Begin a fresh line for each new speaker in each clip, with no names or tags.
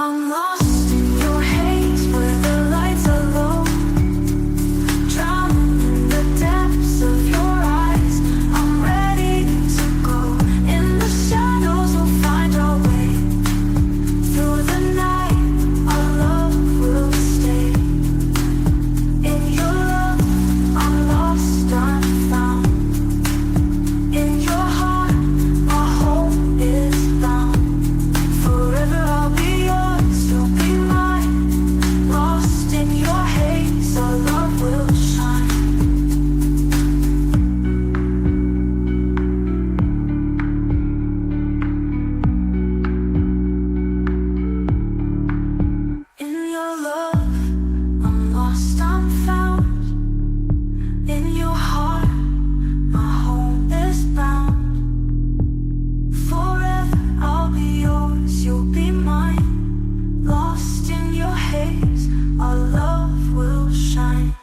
I'm lost in your haze where the lights are low, drowning in the depths of your eyes. I'm ready to go. In the shadows we'll find our way. Through the night our love will stay. In your love I'm lost, I'm found. In your heart my home is bound. Forever I'll be yours, you'll be mine. Lost in your haze, our love will shine. In your love, I'm lost, I'm found. In your heart, my home is bound. Forever I'll be yours, you'll be mine. Lost in your haze, our love will shine.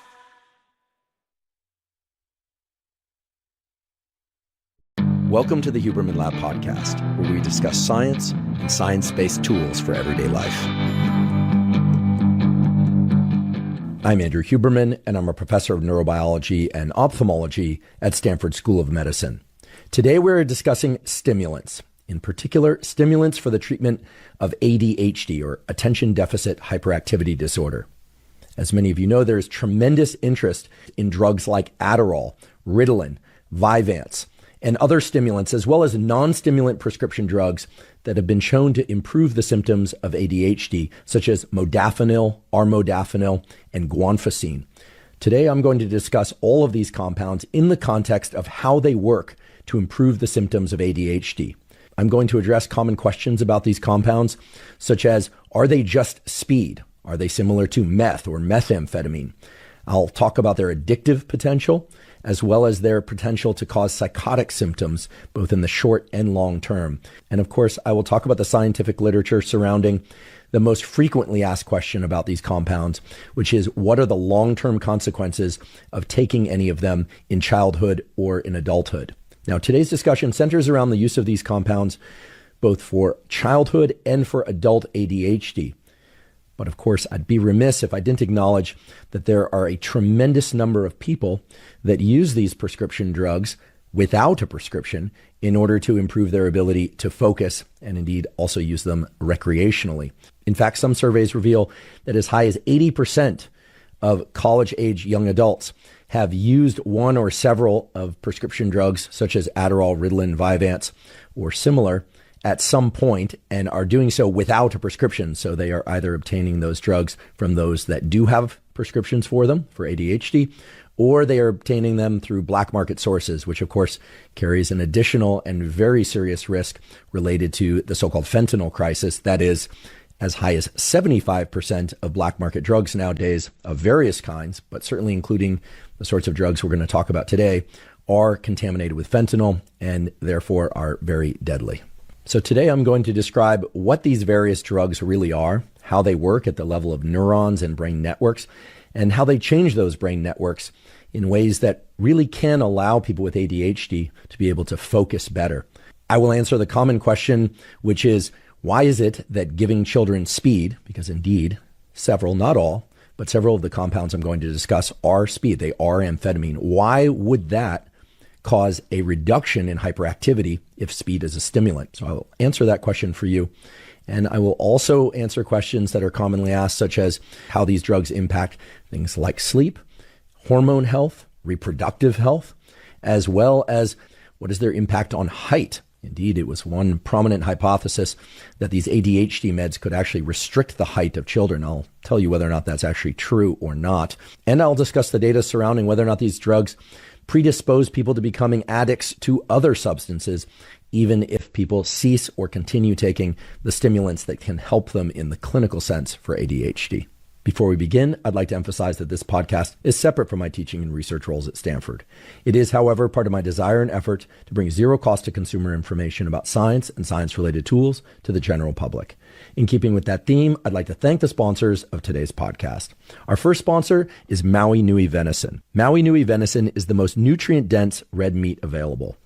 Welcome to the Huberman Lab podcast, where we discuss science and science-based tools for everyday life. I'm Andrew Huberman, and I'm a professor of neurobiology and ophthalmology at Stanford School of Medicine. Today we're discussing stimulants, in particular stimulants for the treatment of ADHD, or attention deficit hyperactivity disorder. As many of you know, there is tremendous interest in drugs like Adderall, Ritalin, Vyvanse, and other stimulants, as well as non-stimulant prescription drugs that have been shown to improve the symptoms of ADHD, such as modafinil, armodafinil, and guanfacine. Today, I'm going to discuss all of these compounds in the context of how they work to improve the symptoms of ADHD. I'm going to address common questions about these compounds, such as, are they just speed? Are they similar to meth or methamphetamine? I'll talk about their addictive potential, as well as their potential to cause psychotic symptoms, both in the short and long term. And of course, I will talk about the scientific literature surrounding the most frequently asked question about these compounds, which is, what are the long-term consequences of taking any of them in childhood or in adulthood? Now, today's discussion centers around the use of these compounds, both for childhood and for adult ADHD. But of course, I'd be remiss if I didn't acknowledge that there are a tremendous number of people that use these prescription drugs without a prescription in order to improve their ability to focus and indeed also use them recreationally. In fact, some surveys reveal that as high as 80% of college-age young adults have used one or several of prescription drugs such as Adderall, Ritalin, Vyvanse, or similar at some point, and are doing so without a prescription. So they are either obtaining those drugs from those that do have prescriptions for them for ADHD, or they are obtaining them through black market sources, which of course carries an additional and very serious risk related to the so-called fentanyl crisis. That is, as high as 75% of black market drugs nowadays of various kinds, but certainly including the sorts of drugs we're going to talk about today, are contaminated with fentanyl and therefore are very deadly. So today I'm going to describe what these various drugs really are, how they work at the level of neurons and brain networks, and how they change those brain networks in ways that really can allow people with ADHD to be able to focus better. I will answer the common question, which is, why is it that giving children speed, because indeed several, not all, but several of the compounds I'm going to discuss are speed, they are amphetamine. Why would that cause a reduction in hyperactivity if speed is a stimulant? So I'll answer that question for you. And I will also answer questions that are commonly asked, such as how these drugs impact things like sleep, hormone health, reproductive health, as well as what is their impact on height. Indeed, it was one prominent hypothesis that these ADHD meds could actually restrict the height of children. I'll tell you whether or not that's actually true or not. And I'll discuss the data surrounding whether or not these drugs predispose people to becoming addicts to other substances, even if people cease or continue taking the stimulants that can help them in the clinical sense for ADHD. Before we begin, I'd like to emphasize that this podcast is separate from my teaching and research roles at Stanford. It is, however, part of my desire and effort to bring zero cost to consumer information about science and science-related tools to the general public. In keeping with that theme, I'd like to thank the sponsors of today's podcast. Our first sponsor is Maui Nui Venison. Maui Nui Venison is the most nutrient-dense red meat available.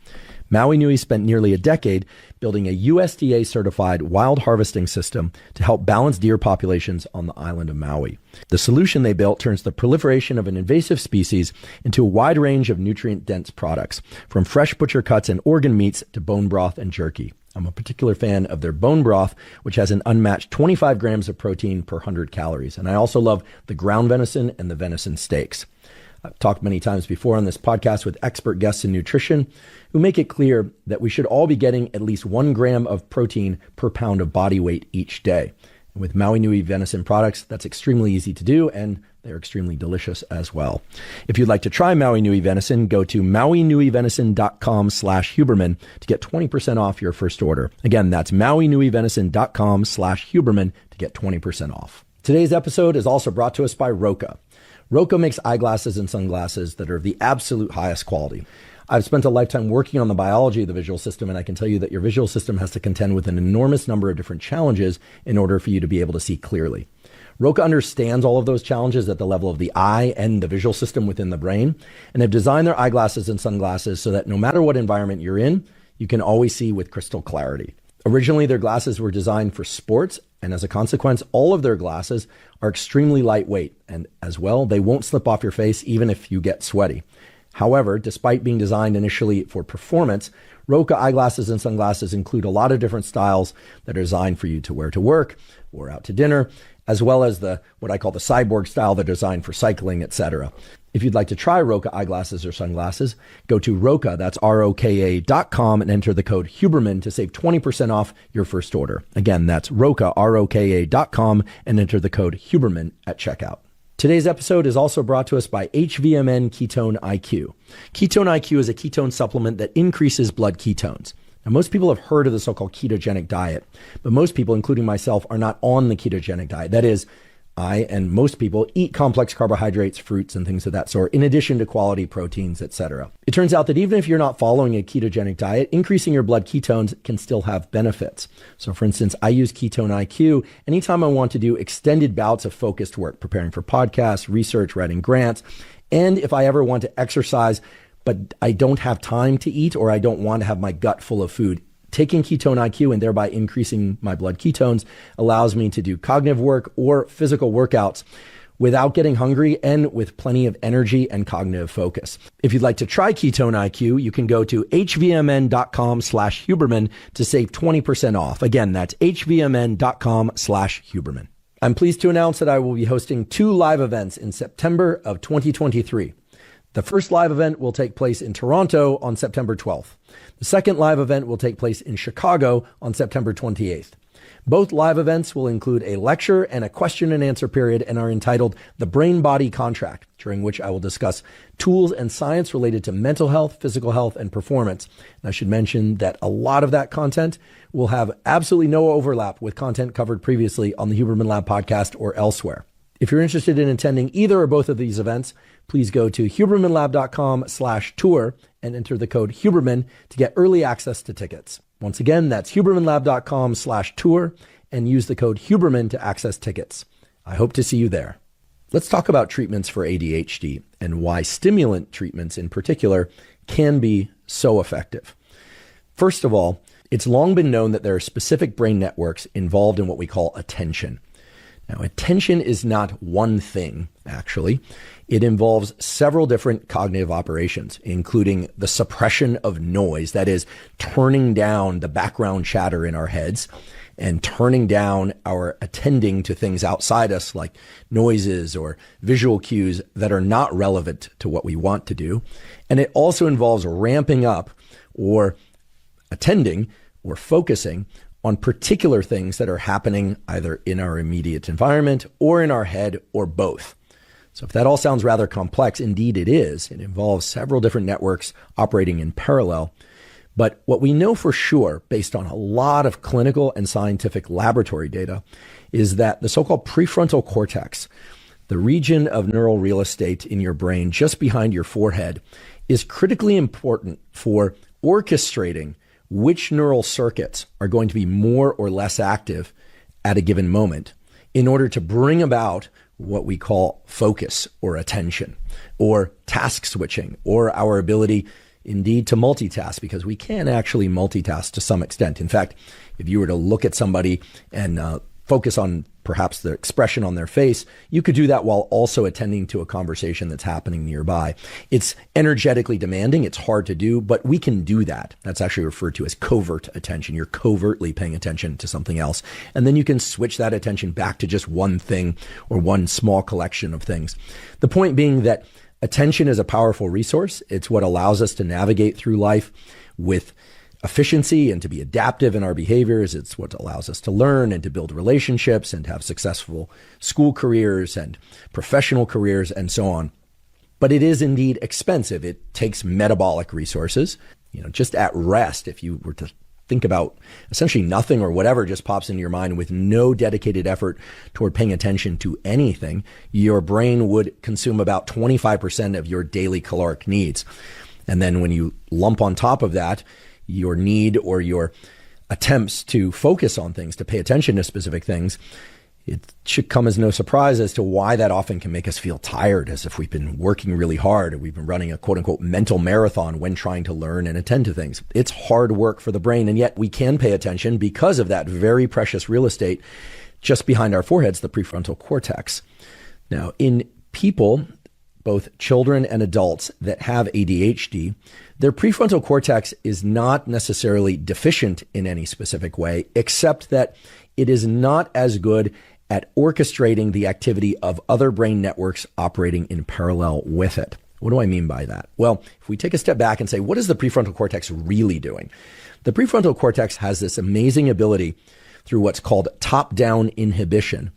Maui Nui spent nearly a decade building a USDA-certified wild harvesting system to help balance deer populations on the island of Maui. The solution they built turns the proliferation of an invasive species into a wide range of nutrient-dense products, from fresh butcher cuts and organ meats to bone broth and jerky. I'm a particular fan of their bone broth, which has an unmatched 25 grams of protein per 100 calories. And I also love the ground venison and the venison steaks. I've talked many times before on this podcast with expert guests in nutrition who make it clear that we should all be getting at least 1 gram of protein per pound of body weight each day. And with Maui Nui venison products, that's extremely easy to do, and they're extremely delicious as well. If you'd like to try Maui Nui venison, go to mauinuivenison.com/Huberman to get 20% off your first order. Again, that's mauinuivenison.com/Huberman to get 20% off. Today's episode is also brought to us by Roka. Roka makes eyeglasses and sunglasses that are of the absolute highest quality. I've spent a lifetime working on the biology of the visual system, and I can tell you that your visual system has to contend with an enormous number of different challenges in order for you to be able to see clearly. Roka understands all of those challenges at the level of the eye and the visual system within the brain, and have designed their eyeglasses and sunglasses so that no matter what environment you're in, you can always see with crystal clarity. Originally, their glasses were designed for sports, and as a consequence, all of their glasses are extremely lightweight, and as well, they won't slip off your face even if you get sweaty. However, despite being designed initially for performance, Roka eyeglasses and sunglasses include a lot of different styles that are designed for you to wear to work or out to dinner, as well as what I call the cyborg style that are designed for cycling, etc. If you'd like to try Roka eyeglasses or sunglasses, go to Roka, that's ROKA.com, and enter the code Huberman to save 20% off your first order. Again, that's Roka, ROKA.com, and enter the code Huberman at checkout. Today's episode is also brought to us by HVMN Ketone IQ. Ketone IQ is a ketone supplement that increases blood ketones. Now, most people have heard of the so-called ketogenic diet, but most people, including myself, are not on the ketogenic diet. That is, I and most people eat complex carbohydrates, fruits, and things of that sort, in addition to quality proteins, etc. It turns out that even if you're not following a ketogenic diet, increasing your blood ketones can still have benefits. So for instance, I use Ketone IQ anytime I want to do extended bouts of focused work, preparing for podcasts, research, writing grants, and if I ever want to exercise, but I don't have time to eat or I don't want to have my gut full of food. Taking Ketone IQ and thereby increasing my blood ketones allows me to do cognitive work or physical workouts without getting hungry and with plenty of energy and cognitive focus. If you'd like to try Ketone IQ, you can go to hvmn.com/Huberman to save 20% off. Again, that's hvmn.com/Huberman. I'm pleased to announce that I will be hosting 2 live events in September of 2023. The first live event will take place in Toronto on September 12th. The second live event will take place in Chicago on September 28th. Both live events will include a lecture and a question and answer period and are entitled The Brain-Body Contract, during which I will discuss tools and science related to mental health, physical health, and performance. And I should mention that a lot of that content will have absolutely no overlap with content covered previously on the Huberman Lab podcast or elsewhere. If you're interested in attending either or both of these events, please go to hubermanlab.com/tour and enter the code Huberman to get early access to tickets. Once again, that's hubermanlab.com/tour and use the code Huberman to access tickets. I hope to see you there. Let's talk about treatments for ADHD and why stimulant treatments in particular can be so effective. First of all, it's long been known that there are specific brain networks involved in what we call attention. Now, attention is not one thing, actually. It involves several different cognitive operations, including the suppression of noise, that is, turning down the background chatter in our heads and turning down our attending to things outside us, like noises or visual cues that are not relevant to what we want to do. And it also involves ramping up or attending or focusing on particular things that are happening either in our immediate environment or in our head or both. So if that all sounds rather complex, indeed it is. It involves several different networks operating in parallel. But what we know for sure, based on a lot of clinical and scientific laboratory data, is that the so-called prefrontal cortex, the region of neural real estate in your brain just behind your forehead, is critically important for orchestrating which neural circuits are going to be more or less active at a given moment in order to bring about what we call focus or attention or task switching or our ability indeed to multitask, because we can actually multitask to some extent. In fact, if you were to look at somebody and focus on perhaps the expression on their face, you could do that while also attending to a conversation that's happening nearby. It's energetically demanding. It's hard to do, but we can do that. That's actually referred to as covert attention. You're covertly paying attention to something else. And then you can switch that attention back to just one thing or one small collection of things. The point being that attention is a powerful resource. It's what allows us to navigate through life with efficiency and to be adaptive in our behaviors. It's what allows us to learn and to build relationships and have successful school careers and professional careers and so on. But it is indeed expensive. It takes metabolic resources. Just at rest, if you were to think about essentially nothing or whatever just pops into your mind with no dedicated effort toward paying attention to anything, your brain would consume about 25% of your daily caloric needs. And then when you lump on top of that your need or your attempts to focus on things, to pay attention to specific things, it should come as no surprise as to why that often can make us feel tired, as if we've been working really hard and we've been running a quote unquote mental marathon when trying to learn and attend to things. It's hard work for the brain, and yet we can pay attention because of that very precious real estate just behind our foreheads, the prefrontal cortex. Now, in people, both children and adults that have ADHD, their prefrontal cortex is not necessarily deficient in any specific way, except that it is not as good at orchestrating the activity of other brain networks operating in parallel with it. What do I mean by that? Well, if we take a step back and say, what is the prefrontal cortex really doing? The prefrontal cortex has this amazing ability through what's called top-down inhibition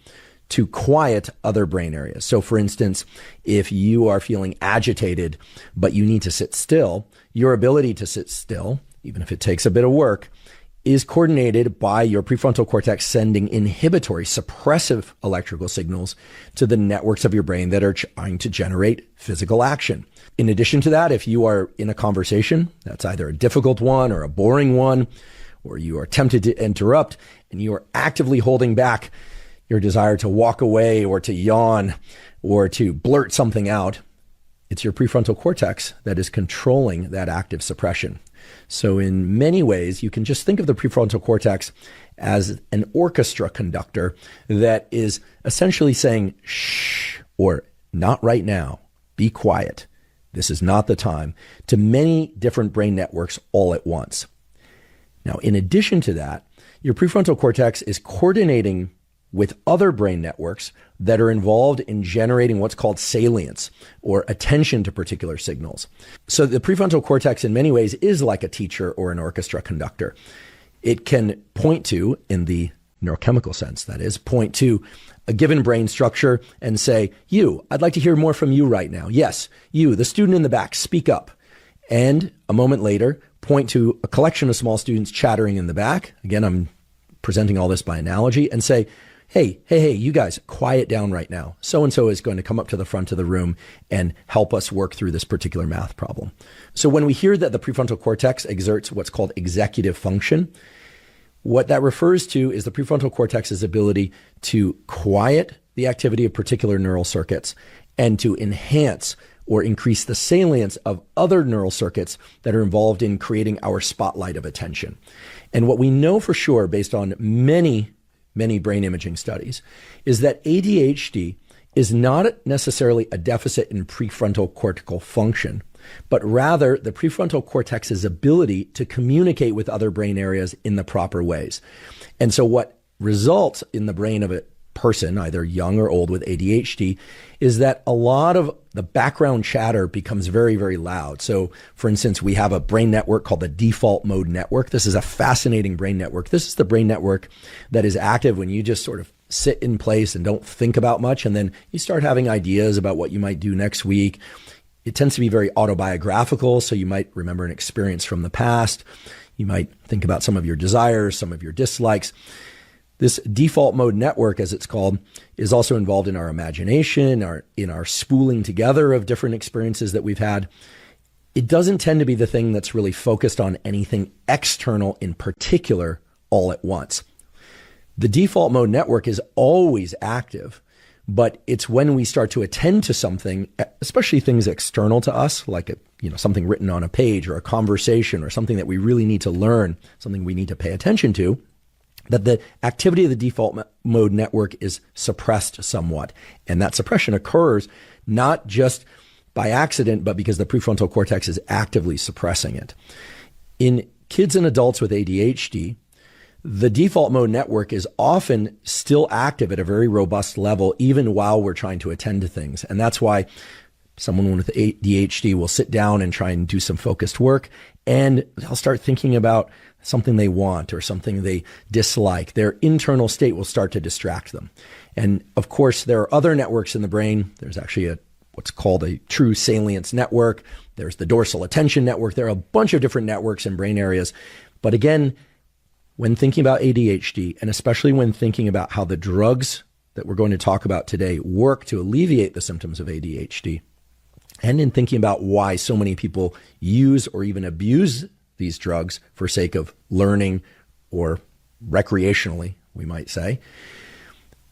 to quiet other brain areas. So for instance, if you are feeling agitated, but you need to sit still, your ability to sit still, even if it takes a bit of work, is coordinated by your prefrontal cortex sending inhibitory, suppressive electrical signals to the networks of your brain that are trying to generate physical action. In addition to that, if you are in a conversation, that's either a difficult one or a boring one, or you are tempted to interrupt, and you are actively holding back your desire to walk away or to yawn or to blurt something out, it's your prefrontal cortex that is controlling that active suppression. So in many ways, you can just think of the prefrontal cortex as an orchestra conductor that is essentially saying, shh, or not right now, be quiet. This is not the time, to many different brain networks all at once. Now, in addition to that, your prefrontal cortex is coordinating with other brain networks that are involved in generating what's called salience, or attention to particular signals. So the prefrontal cortex in many ways is like a teacher or an orchestra conductor. It can point to, in the neurochemical sense, that is, point to a given brain structure and say, you, I'd like to hear more from you right now. Yes, you, the student in the back, speak up. And a moment later, point to a collection of small students chattering in the back. Again, I'm presenting all this by analogy, and say, hey, you guys, quiet down right now. So-and-so is going to come up to the front of the room and help us work through this particular math problem. So when we hear that the prefrontal cortex exerts what's called executive function, what that refers to is the prefrontal cortex's ability to quiet the activity of particular neural circuits and to enhance or increase the salience of other neural circuits that are involved in creating our spotlight of attention. And what we know for sure, based on many brain imaging studies, is that ADHD is not necessarily a deficit in prefrontal cortical function, but rather the prefrontal cortex's ability to communicate with other brain areas in the proper ways. And so what results in the brain of a person, either young or old, with ADHD, is that a lot of the background chatter becomes very, very loud. So for instance, we have a brain network called the default mode network. This is a fascinating brain network. This is the brain network that is active when you just sort of sit in place and don't think about much, and then you start having ideas about what you might do next week. It tends to be very autobiographical, so you might remember an experience from the past. You might think about some of your desires, some of your dislikes. This default mode network, as it's called, is also involved in our imagination, in our spooling together of different experiences that we've had. It doesn't tend to be the thing that's really focused on anything external in particular all at once. The default mode network is always active, but it's when we start to attend to something, especially things external to us, like a something written on a page or a conversation or something that we really need to learn, something we need to pay attention to, that the activity of the default mode network is suppressed somewhat. And that suppression occurs not just by accident, but because the prefrontal cortex is actively suppressing it. In kids and adults with ADHD, the default mode network is often still active at a very robust level, even while we're trying to attend to things. And that's why someone with ADHD will sit down and try and do some focused work, and they'll start thinking about something they want or something they dislike. Their internal state will start to distract them. And of course, there are other networks in the brain. There's actually what's called a true salience network. There's the dorsal attention network. There are a bunch of different networks in brain areas. But again, when thinking about ADHD, and especially when thinking about how the drugs that we're going to talk about today work to alleviate the symptoms of ADHD, and in thinking about why so many people use or even abuse these drugs for sake of learning or recreationally, we might say,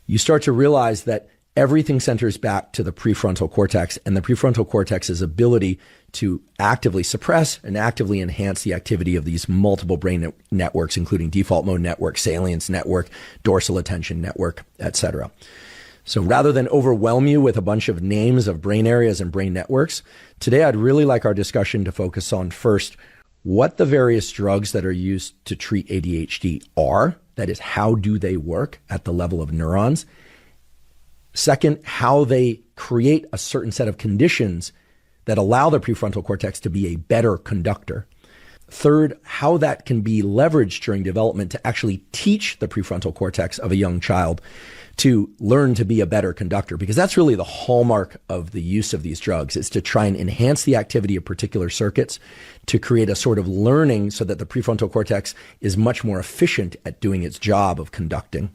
you start to realize that everything centers back to the prefrontal cortex and the prefrontal cortex's ability to actively suppress and actively enhance the activity of these multiple brain networks, including default mode network, salience network, dorsal attention network, etc. So rather than overwhelm you with a bunch of names of brain areas and brain networks, today I'd really like our discussion to focus on first what the various drugs that are used to treat ADHD are. That is, how do they work at the level of neurons? Second, how they create a certain set of conditions that allow the prefrontal cortex to be a better conductor. Third, how that can be leveraged during development to actually teach the prefrontal cortex of a young child to learn to be a better conductor, because that's really the hallmark of the use of these drugs, is to try and enhance the activity of particular circuits to create a sort of learning so that the prefrontal cortex is much more efficient at doing its job of conducting.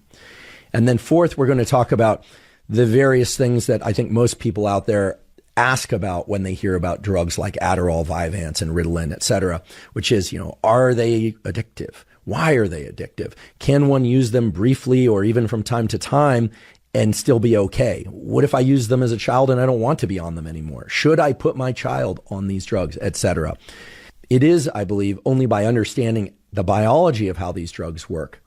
And then fourth, we're going to talk about the various things that I think most people out there ask about when they hear about drugs like Adderall, Vyvanse, and Ritalin, et cetera, which is, are they addictive? Why are they addictive? Can one use them briefly or even from time to time and still be okay? What if I use them as a child and I don't want to be on them anymore? Should I put my child on these drugs, et cetera? It is, I believe, only by understanding the biology of how these drugs work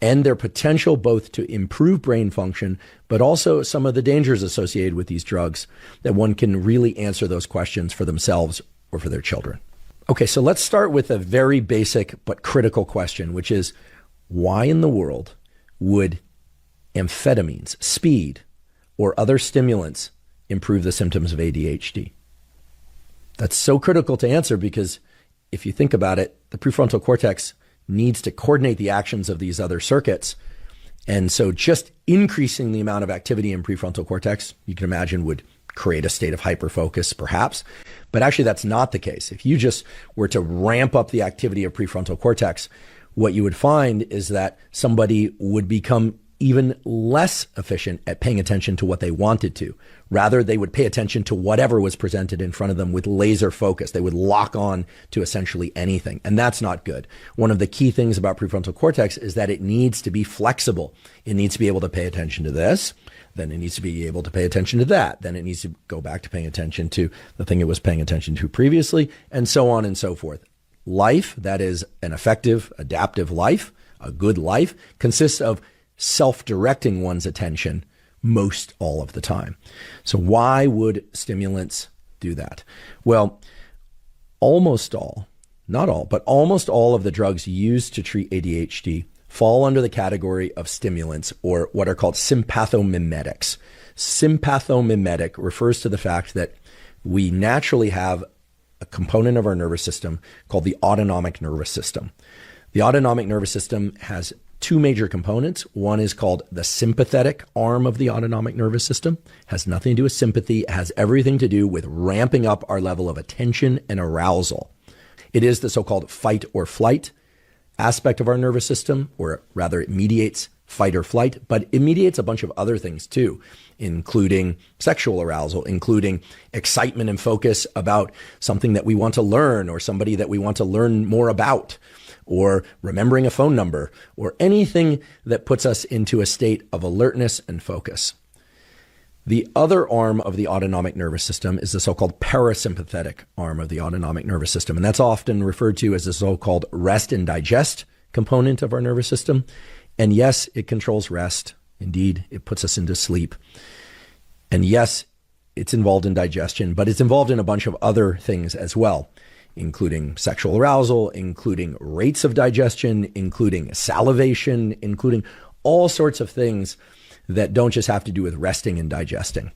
and their potential both to improve brain function, but also some of the dangers associated with these drugs, that one can really answer those questions for themselves or for their children. Okay, so let's start with a very basic but critical question, which is, why in the world would amphetamines, speed, or other stimulants improve the symptoms of ADHD? That's so critical to answer because if you think about it, the prefrontal cortex needs to coordinate the actions of these other circuits. And so just increasing the amount of activity in prefrontal cortex, you can imagine, would create a state of hyperfocus, perhaps. But actually, that's not the case. If you just were to ramp up the activity of prefrontal cortex, what you would find is that somebody would become even less efficient at paying attention to what they wanted to. Rather, they would pay attention to whatever was presented in front of them with laser focus. They would lock on to essentially anything. And that's not good. One of the key things about prefrontal cortex is that it needs to be flexible. It needs to be able to pay attention to this. Then it needs to be able to pay attention to that. Then it needs to go back to paying attention to the thing it was paying attention to previously, and so on and so forth. Life, that is an effective, adaptive life, a good life, consists of self-directing one's attention most all of the time. So why would stimulants do that? Well, almost all, not all, but almost all of the drugs used to treat ADHD fall under the category of stimulants, or what are called sympathomimetics. Sympathomimetic refers to the fact that we naturally have a component of our nervous system called the autonomic nervous system. The autonomic nervous system has two major components. One is called the sympathetic arm of the autonomic nervous system. It has nothing to do with sympathy. It has everything to do with ramping up our level of attention and arousal. It is the so-called fight or flight aspect of our nervous system, or rather it mediates fight or flight, but it mediates a bunch of other things too, including sexual arousal, including excitement and focus about something that we want to learn or somebody that we want to learn more about, or remembering a phone number, or anything that puts us into a state of alertness and focus. The other arm of the autonomic nervous system is the so-called parasympathetic arm of the autonomic nervous system. And that's often referred to as the so-called rest and digest component of our nervous system. And yes, it controls rest. Indeed, it puts us into sleep. And yes, it's involved in digestion, but it's involved in a bunch of other things as well, including sexual arousal, including rates of digestion, including salivation, including all sorts of things that don't just have to do with resting and digesting.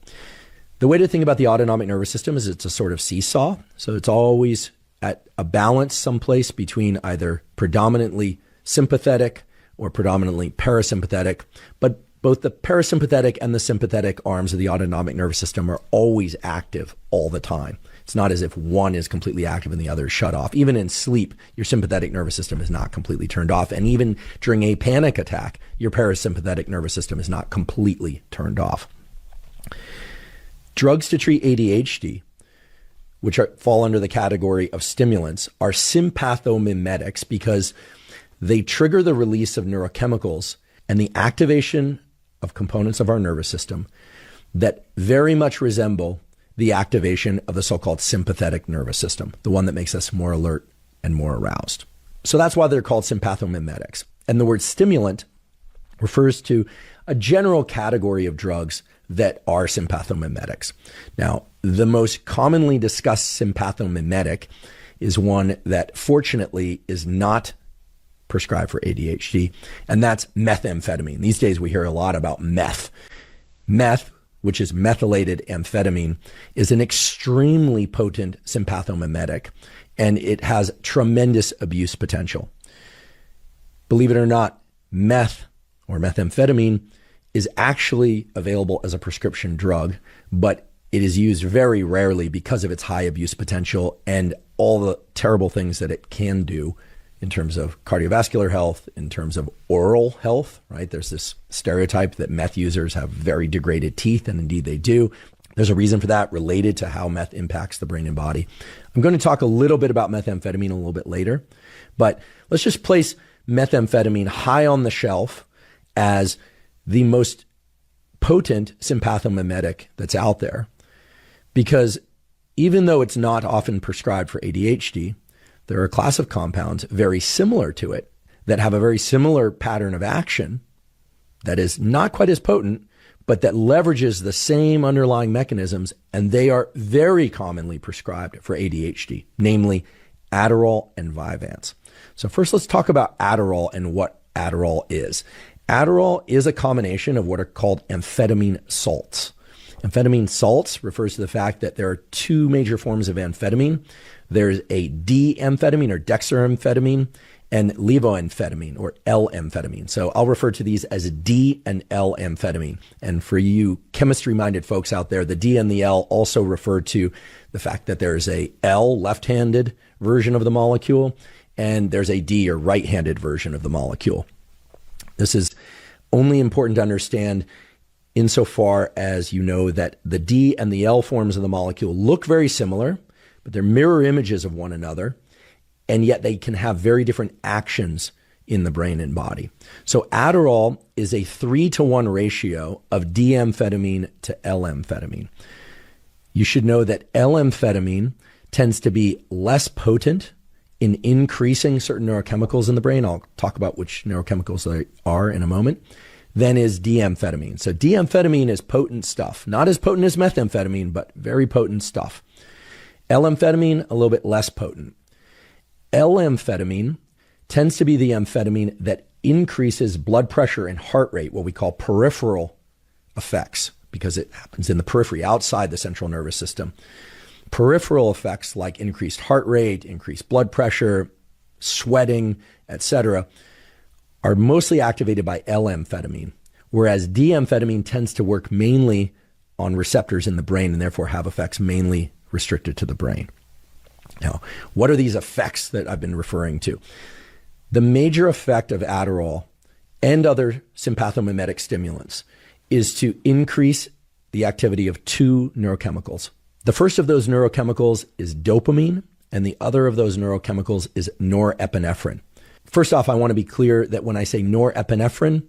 The way to think about the autonomic nervous system is it's a sort of seesaw. So it's always at a balance someplace between either predominantly sympathetic or predominantly parasympathetic. But both the parasympathetic and the sympathetic arms of the autonomic nervous system are always active all the time. It's not as if one is completely active and the other is shut off. Even in sleep, your sympathetic nervous system is not completely turned off. And even during a panic attack, your parasympathetic nervous system is not completely turned off. Drugs to treat ADHD, which fall under the category of stimulants, are sympathomimetics because they trigger the release of neurochemicals and the activation of components of our nervous system that very much resemble the activation of the so-called sympathetic nervous system, the one that makes us more alert and more aroused. So that's why they're called sympathomimetics. And the word stimulant refers to a general category of drugs that are sympathomimetics. Now, the most commonly discussed sympathomimetic is one that fortunately is not prescribed for ADHD, and that's methamphetamine. These days we hear a lot about meth. Meth, which is methylated amphetamine, is an extremely potent sympathomimetic, and it has tremendous abuse potential. Believe it or not, meth or methamphetamine is actually available as a prescription drug, but it is used very rarely because of its high abuse potential and all the terrible things that it can do in terms of cardiovascular health, in terms of oral health, right? There's this stereotype that meth users have very degraded teeth, and indeed they do. There's a reason for that related to how meth impacts the brain and body. I'm going to talk a little bit about methamphetamine a little bit later, but let's just place methamphetamine high on the shelf as the most potent sympathomimetic that's out there, because even though it's not often prescribed for ADHD, there are a class of compounds very similar to it that have a very similar pattern of action that is not quite as potent, but that leverages the same underlying mechanisms, and they are very commonly prescribed for ADHD, namely Adderall and Vyvanse. So first, let's talk about Adderall and what Adderall is. Adderall is a combination of what are called amphetamine salts. Amphetamine salts refers to the fact that there are two major forms of amphetamine. There's a D-amphetamine or dextroamphetamine and levoamphetamine or L-amphetamine. So I'll refer to these as D and L-amphetamine. And for you chemistry-minded folks out there, the D and the L also refer to the fact that there's a L, left-handed version of the molecule, and there's a D or right-handed version of the molecule. This is only important to understand insofar as you know that the D and the L forms of the molecule look very similar, but they're mirror images of one another, and yet they can have very different actions in the brain and body. So Adderall is a 3-to-1 ratio of D-amphetamine to L-amphetamine. You should know that L-amphetamine tends to be less potent in increasing certain neurochemicals in the brain. I'll talk about which neurochemicals they are in a moment. Than is D-amphetamine. So D-amphetamine is potent stuff. Not as potent as methamphetamine, but very potent stuff. L-amphetamine, a little bit less potent. L-amphetamine tends to be the amphetamine that increases blood pressure and heart rate, what we call peripheral effects, because it happens in the periphery, outside the central nervous system. Peripheral effects like increased heart rate, increased blood pressure, sweating, etc., are mostly activated by L-amphetamine, whereas D-amphetamine tends to work mainly on receptors in the brain and therefore have effects mainly restricted to the brain. Now, what are these effects that I've been referring to? The major effect of Adderall and other sympathomimetic stimulants is to increase the activity of two neurochemicals. The first of those neurochemicals is dopamine, and the other of those neurochemicals is norepinephrine. First off, I want to be clear that when I say norepinephrine,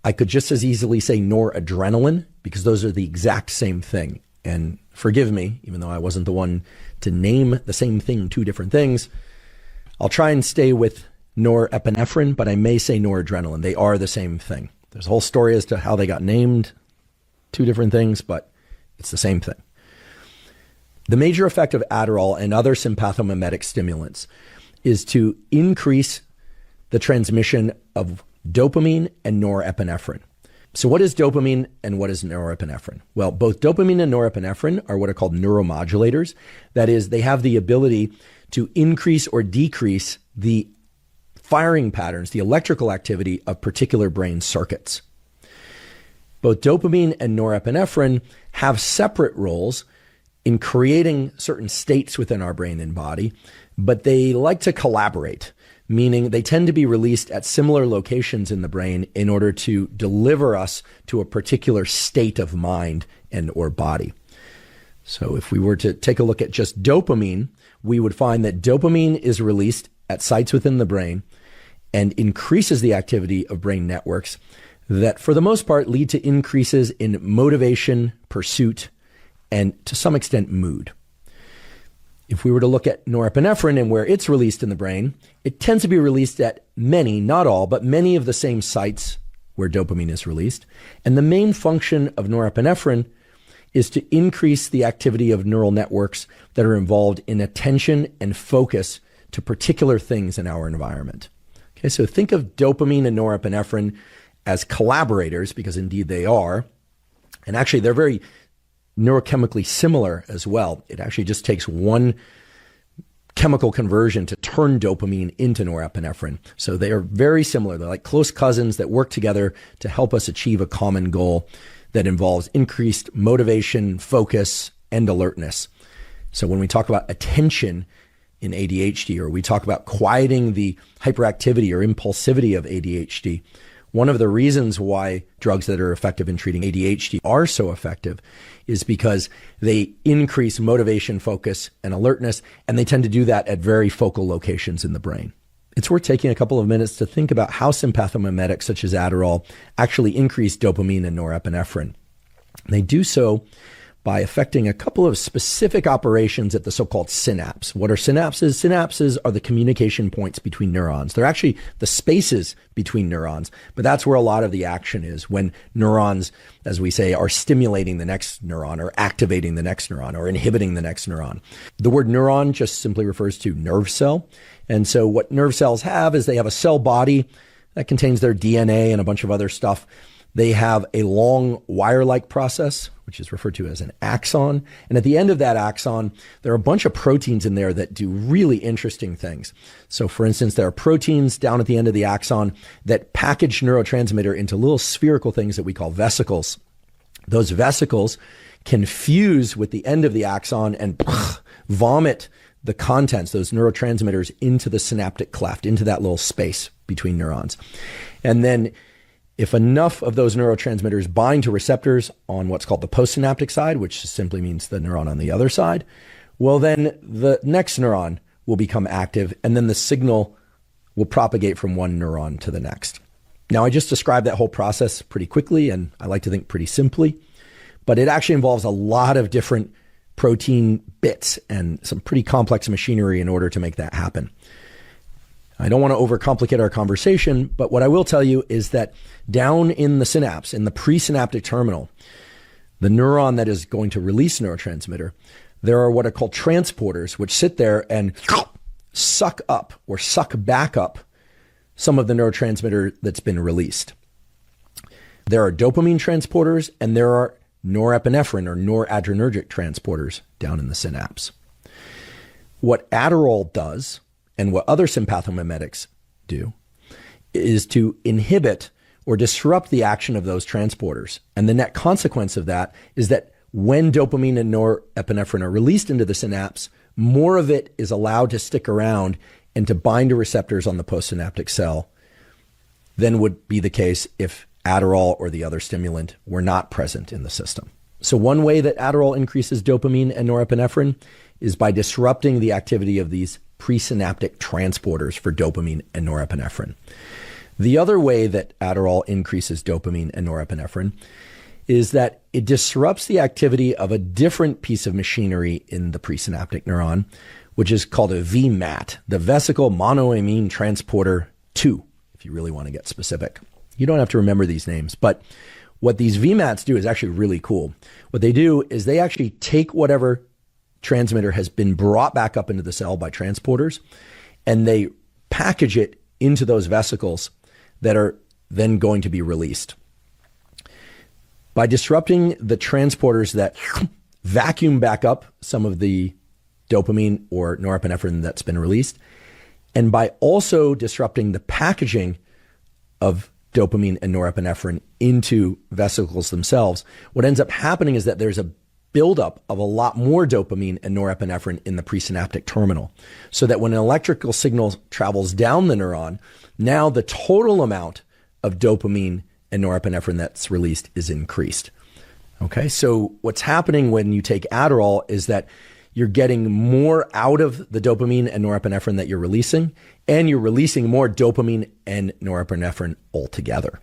I could just as easily say noradrenaline, because those are the exact same thing. And forgive me, even though I wasn't the one to name the same thing, two different things, I'll try and stay with norepinephrine, but I may say noradrenaline. They are the same thing. There's a whole story as to how they got named, two different things, but it's the same thing. The major effect of Adderall and other sympathomimetic stimulants is to increase the transmission of dopamine and norepinephrine. So what is dopamine and what is norepinephrine? Well, both dopamine and norepinephrine are what are called neuromodulators. That is, they have the ability to increase or decrease the firing patterns, the electrical activity of particular brain circuits. Both dopamine and norepinephrine have separate roles in creating certain states within our brain and body, but they like to collaborate, meaning they tend to be released at similar locations in the brain in order to deliver us to a particular state of mind and or body. So if we were to take a look at just dopamine, we would find that dopamine is released at sites within the brain and increases the activity of brain networks that, for the most part, lead to increases in motivation, pursuit, and to some extent mood. If we were to look at norepinephrine and where it's released in the brain, it tends to be released at many, not all, but many of the same sites where dopamine is released. And the main function of norepinephrine is to increase the activity of neural networks that are involved in attention and focus to particular things in our environment. Okay, so think of dopamine and norepinephrine as collaborators, because indeed they are. And actually, they're very neurochemically similar as well. It actually just takes one chemical conversion to turn dopamine into norepinephrine. So they are very similar. They're like close cousins that work together to help us achieve a common goal that involves increased motivation, focus, and alertness. So when we talk about attention in ADHD, or we talk about quieting the hyperactivity or impulsivity of ADHD, one of the reasons why drugs that are effective in treating ADHD are so effective is because they increase motivation, focus, and alertness, and they tend to do that at very focal locations in the brain. It's worth taking a couple of minutes to think about how sympathomimetics such as Adderall actually increase dopamine and norepinephrine. They do so by affecting a couple of specific operations at the so-called synapse. What are synapses? Synapses are the communication points between neurons. They're actually the spaces between neurons, but that's where a lot of the action is when neurons, as we say, are stimulating the next neuron or activating the next neuron or inhibiting the next neuron. The word neuron just simply refers to nerve cell. And so what nerve cells have is they have a cell body that contains their DNA and a bunch of other stuff. They have a long wire-like process, which is referred to as an axon. And at the end of that axon, there are a bunch of proteins in there that do really interesting things. So for instance, there are proteins down at the end of the axon that package neurotransmitter into little spherical things that we call vesicles. Those vesicles can fuse with the end of the axon and vomit the contents, those neurotransmitters, into the synaptic cleft, into that little space between neurons. And then if enough of those neurotransmitters bind to receptors on what's called the postsynaptic side, which simply means the neuron on the other side, well, then the next neuron will become active, and then the signal will propagate from one neuron to the next. Now, I just described that whole process pretty quickly, and I like to think pretty simply, but it actually involves a lot of different protein bits and some pretty complex machinery in order to make that happen. I don't want to overcomplicate our conversation, but what I will tell you is that down in the synapse, in the presynaptic terminal, the neuron that is going to release neurotransmitter, there are what are called transporters, which sit there and suck up or suck back up some of the neurotransmitter that's been released. There are dopamine transporters and there are norepinephrine or noradrenergic transporters down in the synapse. What Adderall does, and what other sympathomimetics do, is to inhibit or disrupt the action of those transporters. And the net consequence of that is that when dopamine and norepinephrine are released into the synapse, more of it is allowed to stick around and to bind to receptors on the postsynaptic cell than would be the case if Adderall or the other stimulant were not present in the system. So one way that Adderall increases dopamine and norepinephrine is by disrupting the activity of these presynaptic transporters for dopamine and norepinephrine. The other way that Adderall increases dopamine and norepinephrine is that it disrupts the activity of a different piece of machinery in the presynaptic neuron, which is called a VMAT, the vesicle monoamine transporter 2, if you really want to get specific. You don't have to remember these names, but what these VMATs do is actually really cool. What they do is they actually take whatever transmitter has been brought back up into the cell by transporters, and they package it into those vesicles that are then going to be released. By disrupting the transporters that vacuum back up some of the dopamine or norepinephrine that's been released, and by also disrupting the packaging of dopamine and norepinephrine into vesicles themselves, what ends up happening is that there's a buildup of a lot more dopamine and norepinephrine in the presynaptic terminal, so that when an electrical signal travels down the neuron, now the total amount of dopamine and norepinephrine that's released is increased. Okay, so what's happening when you take Adderall is that you're getting more out of the dopamine and norepinephrine that you're releasing, and you're releasing more dopamine and norepinephrine altogether.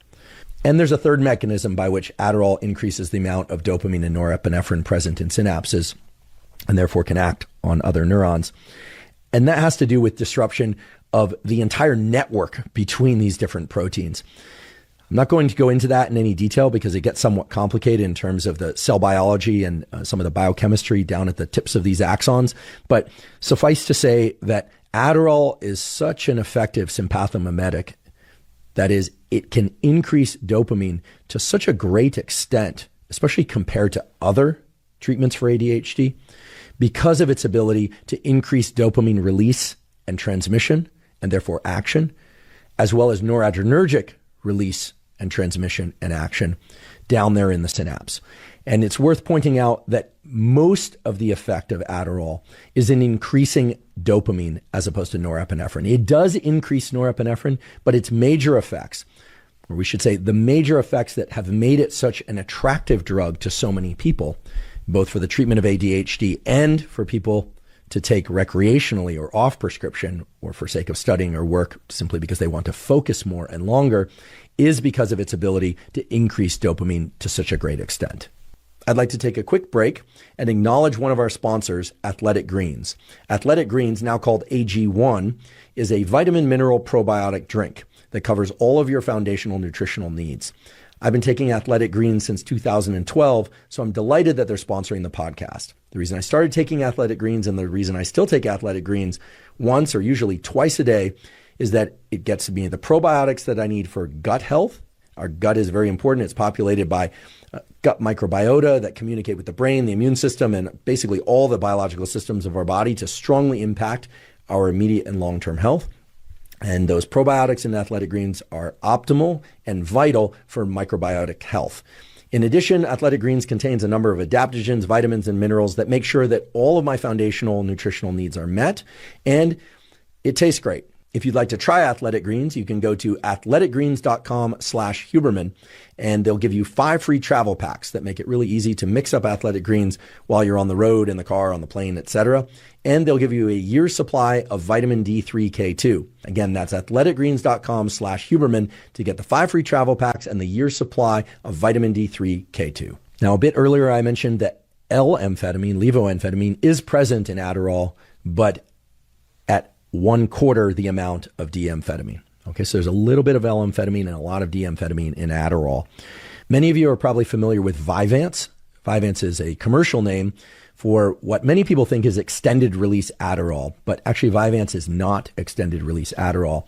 And there's a third mechanism by which Adderall increases the amount of dopamine and norepinephrine present in synapses, and therefore can act on other neurons. And that has to do with disruption of the entire network between these different proteins. I'm not going to go into that in any detail because it gets somewhat complicated in terms of the cell biology and some of the biochemistry down at the tips of these axons. But suffice to say that Adderall is such an effective sympathomimetic. That is, it can increase dopamine to such a great extent, especially compared to other treatments for ADHD, because of its ability to increase dopamine release and transmission, and therefore action, as well as noradrenergic release and transmission and action down there in the synapse. And it's worth pointing out that most of the effect of Adderall is in increasing dopamine as opposed to norepinephrine. It does increase norepinephrine, but its major effects, or we should say the major effects that have made it such an attractive drug to so many people, both for the treatment of ADHD and for people to take recreationally or off prescription or for sake of studying or work simply because they want to focus more and longer, is because of its ability to increase dopamine to such a great extent. I'd like to take a quick break and acknowledge one of our sponsors, Athletic Greens. Athletic Greens, now called AG1, is a vitamin mineral probiotic drink that covers all of your foundational nutritional needs. I've been taking Athletic Greens since 2012, so I'm delighted that they're sponsoring the podcast. The reason I started taking Athletic Greens and the reason I still take Athletic Greens once or usually twice a day is that it gets me the probiotics that I need for gut health. Our gut is very important. It's populated by gut microbiota that communicate with the brain, the immune system, and basically all the biological systems of our body to strongly impact our immediate and long-term health. And those probiotics in Athletic Greens are optimal and vital for microbiotic health. In addition, Athletic Greens contains a number of adaptogens, vitamins, and minerals that make sure that all of my foundational nutritional needs are met, and it tastes great. If you'd like to try Athletic Greens, you can go to athleticgreens.com/Huberman, and they'll give you 5 free travel packs that make it really easy to mix up Athletic Greens while you're on the road, in the car, on the plane, etc. And they'll give you a year's supply of vitamin D3K2. Again, that's athleticgreens.com/Huberman to get the 5 free travel packs and the year's supply of vitamin D3K2. Now, a bit earlier, I mentioned that L-amphetamine, levoamphetamine, is present in Adderall, but at 1/4 the amount of D-amphetamine. Okay, so there's a little bit of L-amphetamine and a lot of D-amphetamine in Adderall. Many of you are probably familiar with Vyvanse. Vyvanse is a commercial name for what many people think is extended release Adderall, but actually Vyvanse is not extended release Adderall.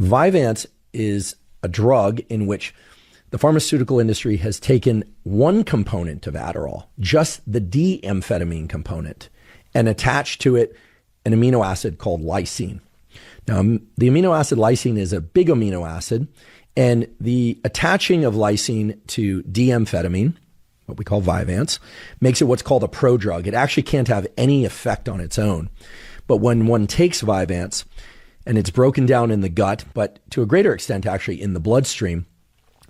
Vyvanse is a drug in which the pharmaceutical industry has taken one component of Adderall, just the D-amphetamine component, and attached to it an amino acid called lysine. Now, the amino acid lysine is a big amino acid, and the attaching of lysine to D-amphetamine, what we call Vyvanse, makes it what's called a prodrug. It actually can't have any effect on its own. But when one takes Vyvanse, and it's broken down in the gut, but to a greater extent actually in the bloodstream,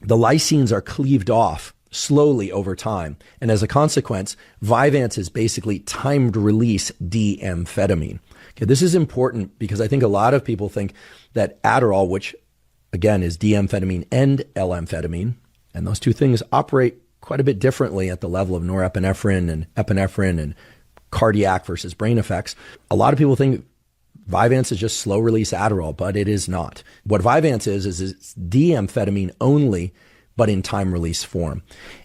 the lysines are cleaved off slowly over time. And as a consequence, Vyvanse is basically timed release D-amphetamine. Okay, this is important because I think a lot of people think that Adderall, which again, is D-amphetamine and L-amphetamine. And those two things operate quite a bit differently at the level of norepinephrine and epinephrine and cardiac versus brain effects. A lot of people think Vyvanse is just slow release Adderall, but it is not. What Vyvanse is it's D-amphetamine only, but in time release form.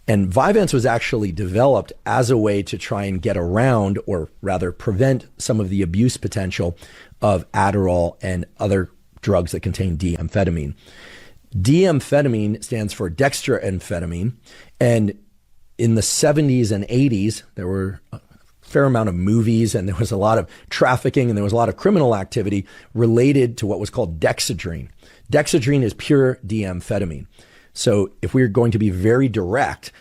And Vyvanse was actually developed as a way to try and get around, or rather prevent, some of the abuse potential of Adderall and other drugs that contain D-amphetamine. D-amphetamine stands for dextroamphetamine, and in the 70s and 80s, there were a fair amount of movies, and there was a lot of trafficking, and there was a lot of criminal activity related to what was called dexedrine. Dexedrine is pure D-amphetamine. So if we're going to be very direct,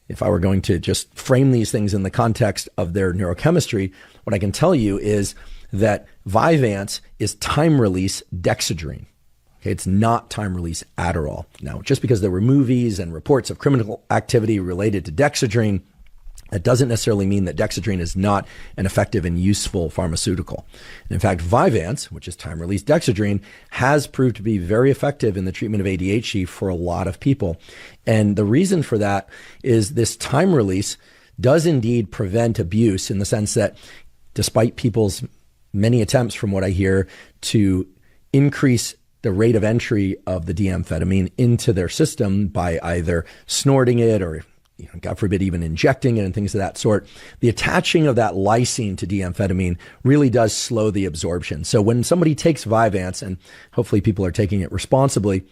if I were going to just frame these things in the context of their neurochemistry, what I can tell you is that Vyvanse is time-release dexedrine. Okay, it's not time-release Adderall. Now, just because there were movies and reports of criminal activity related to dexedrine, that doesn't necessarily mean that dexedrine is not an effective and useful pharmaceutical. And in fact, Vyvanse, which is time-release dexedrine, has proved to be very effective in the treatment of ADHD for a lot of people. And the reason for that is this time release does indeed prevent abuse, in the sense that despite people's many attempts, from what I hear, to increase the rate of entry of the D-amphetamine into their system by either snorting it or, God forbid, even injecting it and things of that sort, the attaching of that lysine to D-amphetamine really does slow the absorption. So when somebody takes Vyvanse, and hopefully people are taking it responsibly,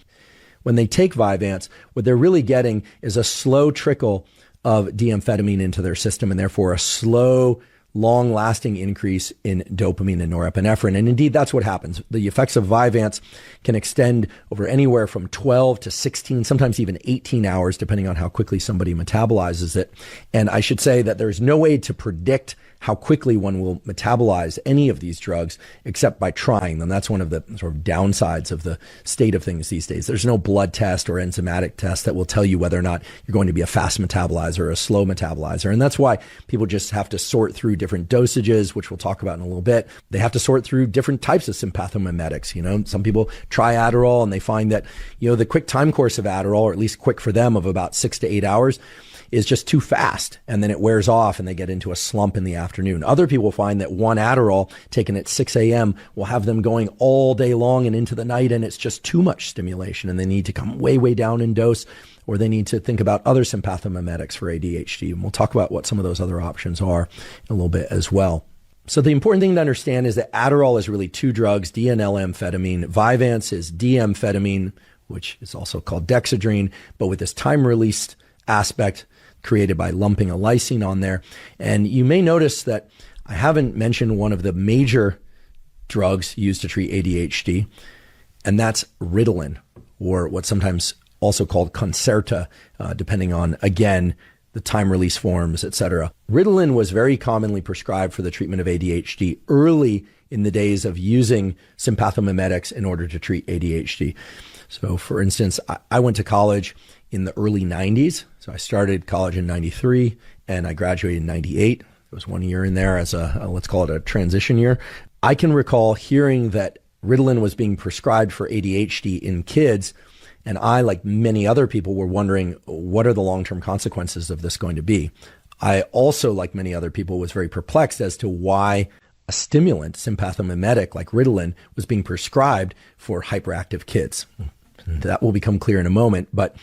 when they take Vyvanse, what they're really getting is a slow trickle of D-amphetamine into their system, and therefore a slow, long-lasting increase in dopamine and norepinephrine. And indeed, that's what happens. The effects of Vyvanse can extend over anywhere from 12 to 16, sometimes even 18 hours, depending on how quickly somebody metabolizes it. And I should say that there's no way to predict how quickly one will metabolize any of these drugs except by trying them. That's one of the sort of downsides of the state of things these days. There's no blood test or enzymatic test that will tell you whether or not you're going to be a fast metabolizer or a slow metabolizer. And that's why people just have to sort through different dosages, which we'll talk about in a little bit. They have to sort through different types of sympathomimetics. Some people try Adderall and they find that, the quick time course of Adderall, or at least quick for them, of about 6 to 8 hours, is just too fast, and then it wears off and they get into a slump in the afternoon. Other people find that one Adderall taken at 6 a.m. will have them going all day long and into the night, and it's just too much stimulation, and they need to come way, way down in dose, or they need to think about other sympathomimetics for ADHD. And we'll talk about what some of those other options are in a little bit as well. So the important thing to understand is that Adderall is really two drugs, D and L-amphetamine. Vyvanse is D-amphetamine, which is also called dexedrine, but with this time-released aspect created by lumping a lysine on there. And you may notice that I haven't mentioned one of the major drugs used to treat ADHD, and that's Ritalin, or what's sometimes also called Concerta, depending on, again, the time release forms, etc. Ritalin was very commonly prescribed for the treatment of ADHD early in the days of using sympathomimetics in order to treat ADHD. So for instance, I went to college in the early 90s. So I started college in 93 and I graduated in 98. There was 1 year in there as let's call it a transition year. I can recall hearing that Ritalin was being prescribed for ADHD in kids. And I, like many other people, were wondering, what are the long-term consequences of this going to be? I also, like many other people, was very perplexed as to why a stimulant, sympathomimetic like Ritalin, was being prescribed for hyperactive kids. That will become clear in a moment, but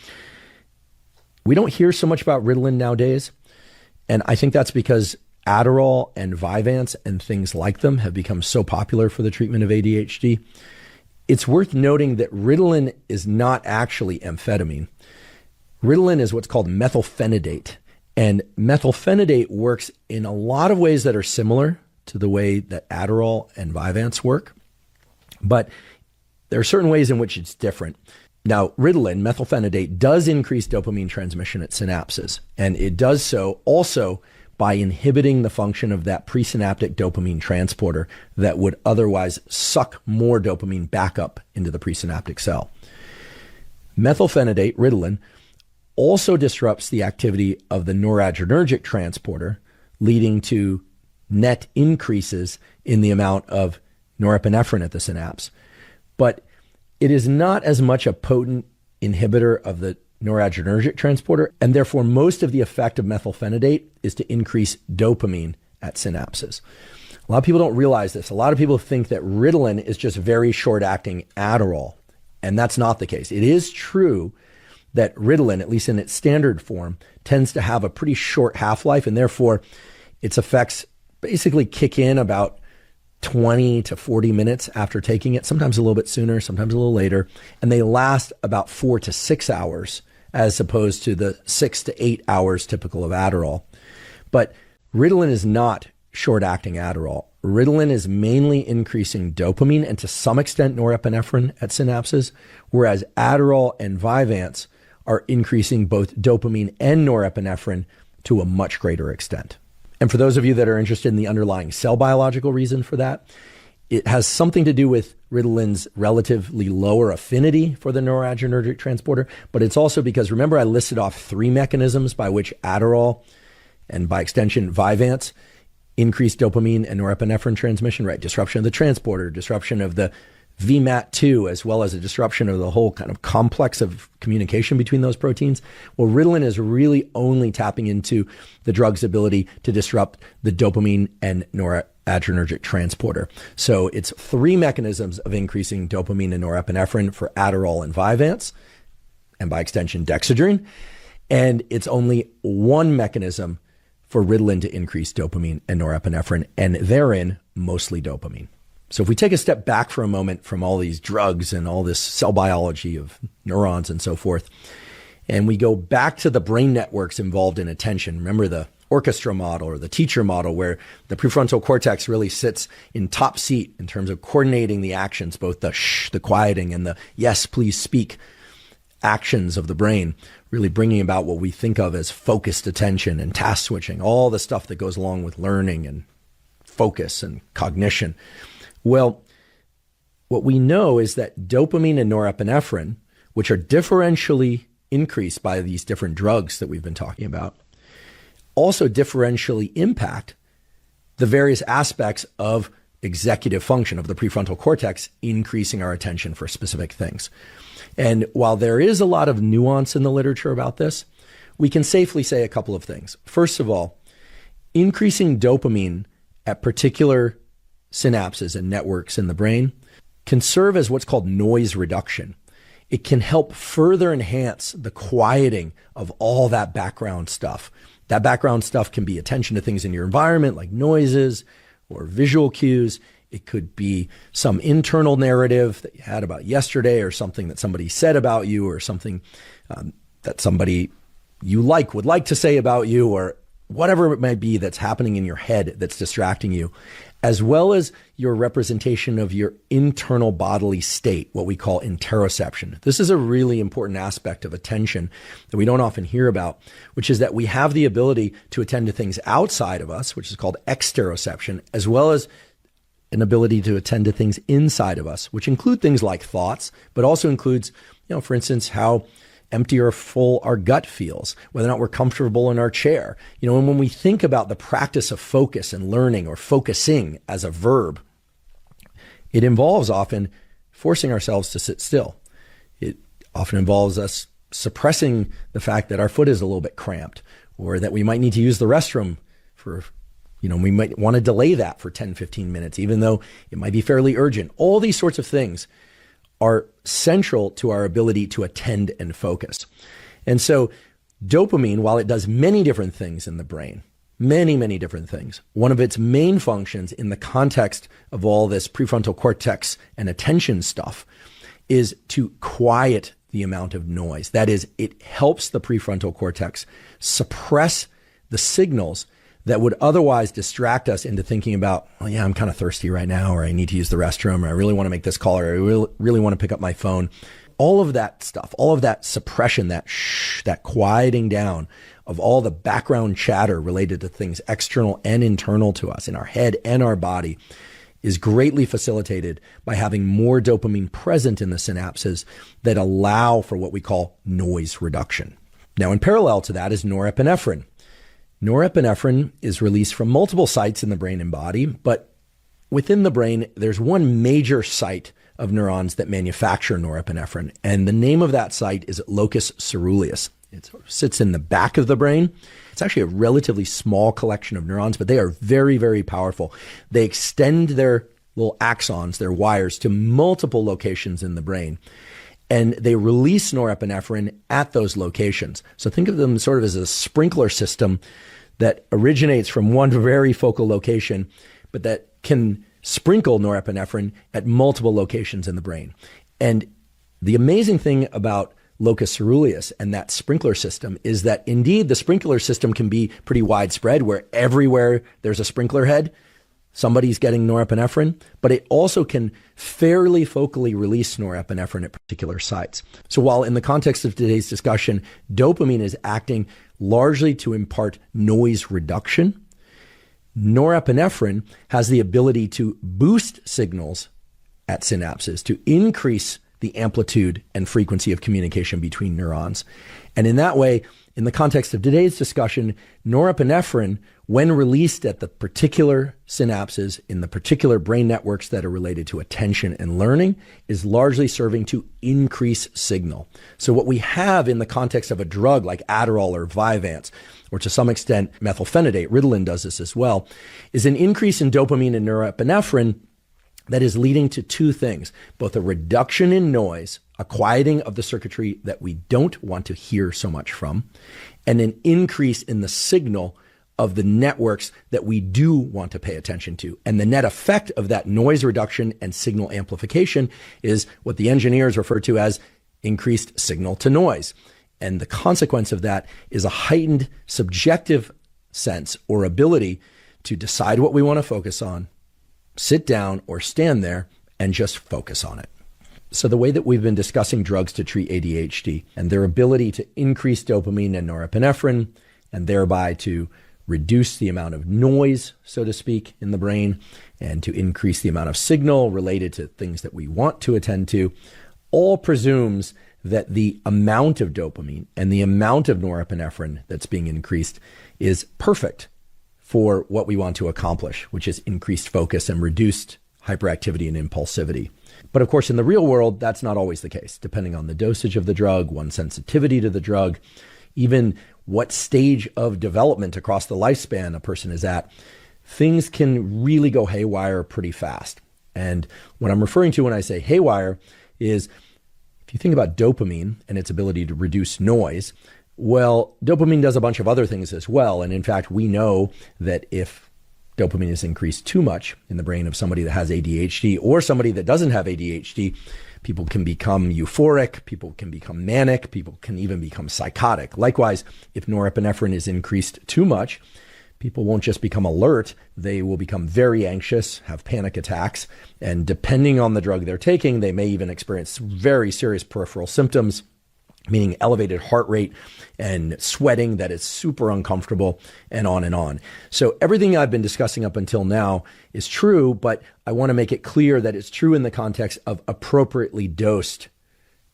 we don't hear so much about Ritalin nowadays. And I think that's because Adderall and Vyvanse and things like them have become so popular for the treatment of ADHD. It's worth noting that Ritalin is not actually amphetamine. Ritalin is what's called methylphenidate. And methylphenidate works in a lot of ways that are similar to the way that Adderall and Vyvanse work. But there are certain ways in which it's different. Now, Ritalin, methylphenidate, does increase dopamine transmission at synapses. And it does so also by inhibiting the function of that presynaptic dopamine transporter that would otherwise suck more dopamine back up into the presynaptic cell. Methylphenidate, Ritalin, also disrupts the activity of the noradrenergic transporter, leading to net increases in the amount of norepinephrine at the synapse. But It is not as much a potent inhibitor of the noradrenergic transporter, and therefore most of the effect of methylphenidate is to increase dopamine at synapses. A lot of people don't realize this. A lot of people think that Ritalin is just very short-acting Adderall, and that's not the case. It is true that Ritalin, at least in its standard form, tends to have a pretty short half-life, and therefore its effects basically kick in about 20 to 40 minutes after taking it, sometimes a little bit sooner, sometimes a little later, and they last about 4 to 6 hours as opposed to the 6 to 8 hours typical of Adderall. But Ritalin is not short-acting Adderall. Ritalin is mainly increasing dopamine and to some extent norepinephrine at synapses, whereas Adderall and Vyvanse are increasing both dopamine and norepinephrine to a much greater extent. And for those of you that are interested in the underlying cell biological reason for that, it has something to do with Ritalin's relatively lower affinity for the noradrenergic transporter, but it's also because, remember, I listed off 3 mechanisms by which Adderall and by extension Vyvanse increase dopamine and norepinephrine transmission, right? Disruption of the transporter, disruption of the VMAT2, as well as a disruption of the whole kind of complex of communication between those proteins. Well, Ritalin is really only tapping into the drug's ability to disrupt the dopamine and noradrenergic transporter. So it's 3 mechanisms of increasing dopamine and norepinephrine for Adderall and Vyvanse, and by extension Dexedrine. And it's only 1 mechanism for Ritalin to increase dopamine and norepinephrine, and therein mostly dopamine. So if we take a step back for a moment from all these drugs and all this cell biology of neurons and so forth, and we go back to the brain networks involved in attention. Remember the orchestra model or the teacher model, where the prefrontal cortex really sits in top seat in terms of coordinating the actions, both the shh, the quieting, and the yes, please speak actions of the brain, really bringing about what we think of as focused attention and task switching, all the stuff that goes along with learning and focus and cognition. Well, what we know is that dopamine and norepinephrine, which are differentially increased by these different drugs that we've been talking about, also differentially impact the various aspects of executive function of the prefrontal cortex, increasing our attention for specific things. And while there is a lot of nuance in the literature about this, we can safely say a couple of things. First of all, increasing dopamine at particular synapses and networks in the brain can serve as what's called noise reduction. It can help further enhance the quieting of all that background stuff. That background stuff can be attention to things in your environment like noises or visual cues. It could be some internal narrative that you had about yesterday, or something that somebody said about you, or something that somebody you would like to say about you, or whatever it might be that's happening in your head that's distracting you, as well as your representation of your internal bodily state, what we call interoception. This is a really important aspect of attention that we don't often hear about, which is that we have the ability to attend to things outside of us, which is called exteroception, as well as an ability to attend to things inside of us, which include things like thoughts, but also includes, for instance, how empty or full our gut feels, whether or not we're comfortable in our chair. And when we think about the practice of focus and learning, or focusing as a verb, it involves often forcing ourselves to sit still. It often involves us suppressing the fact that our foot is a little bit cramped, or that we might need to use the restroom for, we might want to delay that for 10, 15 minutes, even though it might be fairly urgent. All these sorts of things are central to our ability to attend and focus. And so dopamine, while it does many different things in the brain, many different things, one of its main functions in the context of all this prefrontal cortex and attention stuff is to quiet the amount of noise. That is, it helps the prefrontal cortex suppress the signals that would otherwise distract us into thinking about, I'm kind of thirsty right now, or I need to use the restroom, or I really want to make this call, or I really want to pick up my phone. All of that stuff, all of that suppression, that quieting down of all the background chatter related to things external and internal to us in our head and our body is greatly facilitated by having more dopamine present in the synapses that allow for what we call noise reduction. Now, in parallel to that is norepinephrine. Norepinephrine is released from multiple sites in the brain and body, but within the brain, there's one major site of neurons that manufacture norepinephrine. And the name of that site is locus coeruleus. It sits in the back of the brain. It's actually a relatively small collection of neurons, but they are very, very powerful. They extend their little axons, their wires, to multiple locations in the brain. And they release norepinephrine at those locations. So think of them sort of as a sprinkler system that originates from one very focal location, but that can sprinkle norepinephrine at multiple locations in the brain. And the amazing thing about locus coeruleus and that sprinkler system is that indeed the sprinkler system can be pretty widespread, where everywhere there's a sprinkler head, somebody's getting norepinephrine, but it also can fairly focally release norepinephrine at particular sites. So while in the context of today's discussion, dopamine is acting largely to impart noise reduction, norepinephrine has the ability to boost signals at synapses, to increase the amplitude and frequency of communication between neurons. And in that way, in the context of today's discussion, norepinephrine, when released at the particular synapses in the particular brain networks that are related to attention and learning, is largely serving to increase signal. So what we have in the context of a drug like Adderall or Vyvanse, or to some extent methylphenidate, Ritalin does this as well, is an increase in dopamine and norepinephrine that is leading to two things: both a reduction in noise, a quieting of the circuitry that we don't want to hear so much from, and an increase in the signal of the networks that we do want to pay attention to. And the net effect of that noise reduction and signal amplification is what the engineers refer to as increased signal to noise. And the consequence of that is a heightened subjective sense or ability to decide what we want to focus on, sit down or stand there and just focus on it. So the way that we've been discussing drugs to treat ADHD and their ability to increase dopamine and norepinephrine and thereby to reduce the amount of noise, so to speak, in the brain and to increase the amount of signal related to things that we want to attend to, all presumes that the amount of dopamine and the amount of norepinephrine that's being increased is perfect for what we want to accomplish, which is increased focus and reduced hyperactivity and impulsivity. But of course, in the real world, that's not always the case, depending on the dosage of the drug, one's sensitivity to the drug, even what stage of development across the lifespan a person is at. Things can really go haywire pretty fast. And what I'm referring to when I say haywire is, if you think about dopamine and its ability to reduce noise, well, dopamine does a bunch of other things as well. And in fact, we know that if dopamine is increased too much in the brain of somebody that has ADHD or somebody that doesn't have ADHD, people can become euphoric, people can become manic, people can even become psychotic. Likewise, if norepinephrine is increased too much, people won't just become alert, they will become very anxious, have panic attacks, and depending on the drug they're taking, they may even experience very serious peripheral symptoms, meaning elevated heart rate and sweating that is super uncomfortable, and on and on. So everything I've been discussing up until now is true, but I want to make it clear that it's true in the context of appropriately dosed,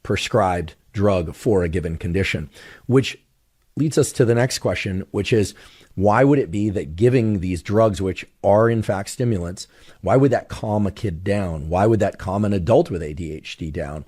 prescribed drug for a given condition, which leads us to the next question, which is, why would it be that giving these drugs, which are in fact stimulants, why would that calm a kid down? Why would that calm an adult with ADHD down?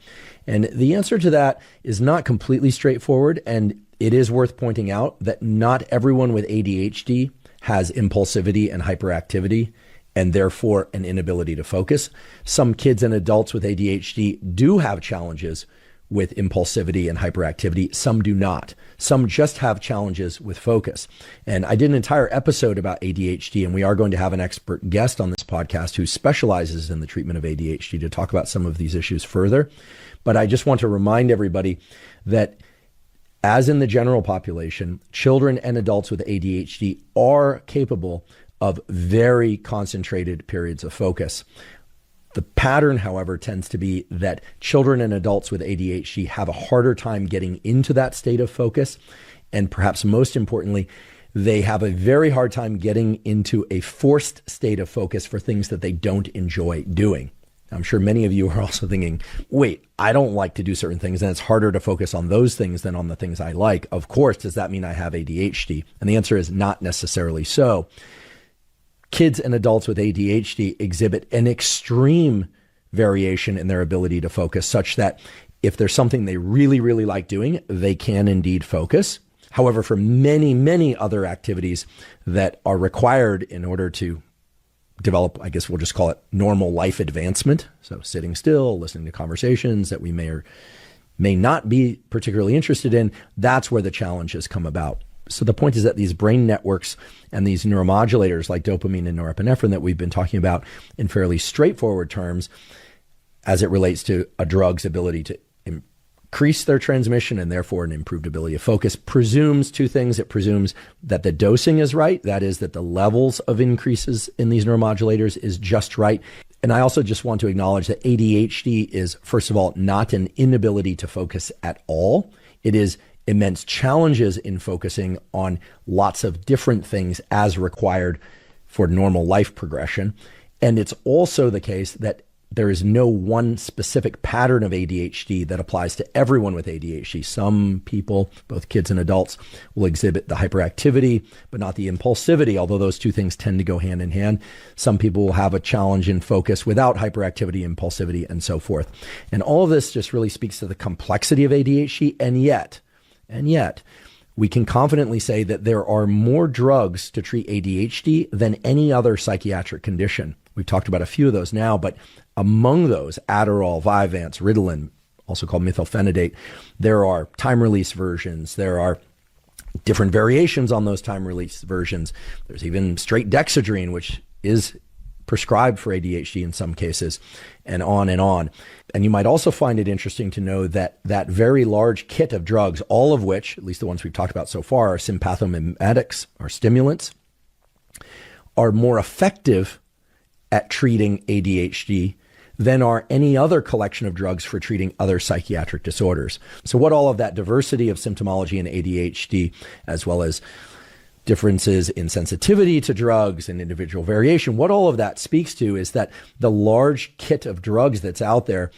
And the answer to that is not completely straightforward. And it is worth pointing out that not everyone with ADHD has impulsivity and hyperactivity, and therefore an inability to focus. Some kids and adults with ADHD do have challenges with impulsivity and hyperactivity. Some do not. Some just have challenges with focus. And I did an entire episode about ADHD, and we are going to have an expert guest on this podcast who specializes in the treatment of ADHD to talk about some of these issues further. But I just want to remind everybody that, as in the general population, children and adults with ADHD are capable of very concentrated periods of focus. The pattern, however, tends to be that children and adults with ADHD have a harder time getting into that state of focus. And perhaps most importantly, they have a very hard time getting into a forced state of focus for things that they don't enjoy doing. I'm sure many of you are also thinking, wait, I don't like to do certain things, and it's harder to focus on those things than on the things I like. Of course, does that mean I have ADHD? And the answer is not necessarily so. Kids and adults with ADHD exhibit an extreme variation in their ability to focus, such that if there's something they really, really like doing, they can indeed focus. However, for many, many other activities that are required in order to develop, I guess we'll just call it normal life advancement, so sitting still, listening to conversations that we may or may not be particularly interested in, that's where the challenges come about. So the point is that these brain networks and these neuromodulators like dopamine and norepinephrine that we've been talking about in fairly straightforward terms as it relates to a drug's ability to increase their transmission and therefore an improved ability to focus presumes two things. It presumes that the dosing is right. That is, that the levels of increases in these neuromodulators is just right. And I also just want to acknowledge that ADHD is, first of all, not an inability to focus at all. It is immense challenges in focusing on lots of different things as required for normal life progression. And it's also the case that there is no one specific pattern of ADHD that applies to everyone with ADHD. Some people, both kids and adults, will exhibit the hyperactivity, but not the impulsivity, although those two things tend to go hand in hand. Some people will have a challenge in focus without hyperactivity, impulsivity, and so forth. And all of this just really speaks to the complexity of ADHD, and yet, we can confidently say that there are more drugs to treat ADHD than any other psychiatric condition. We've talked about a few of those now, but among those, Adderall, Vyvanse, Ritalin, also called methylphenidate, there are time-release versions. There are different variations on those time-release versions. There's even straight dexedrine, which is prescribed for ADHD in some cases, and on and on. And you might also find it interesting to know that that very large kit of drugs, all of which, at least the ones we've talked about so far, are sympathomimetics, or stimulants, are more effective at treating ADHD than are any other collection of drugs for treating other psychiatric disorders. So what all of that diversity of symptomology in ADHD, as well as differences in sensitivity to drugs and individual variation, what all of that speaks to is that the large kit of drugs that's out there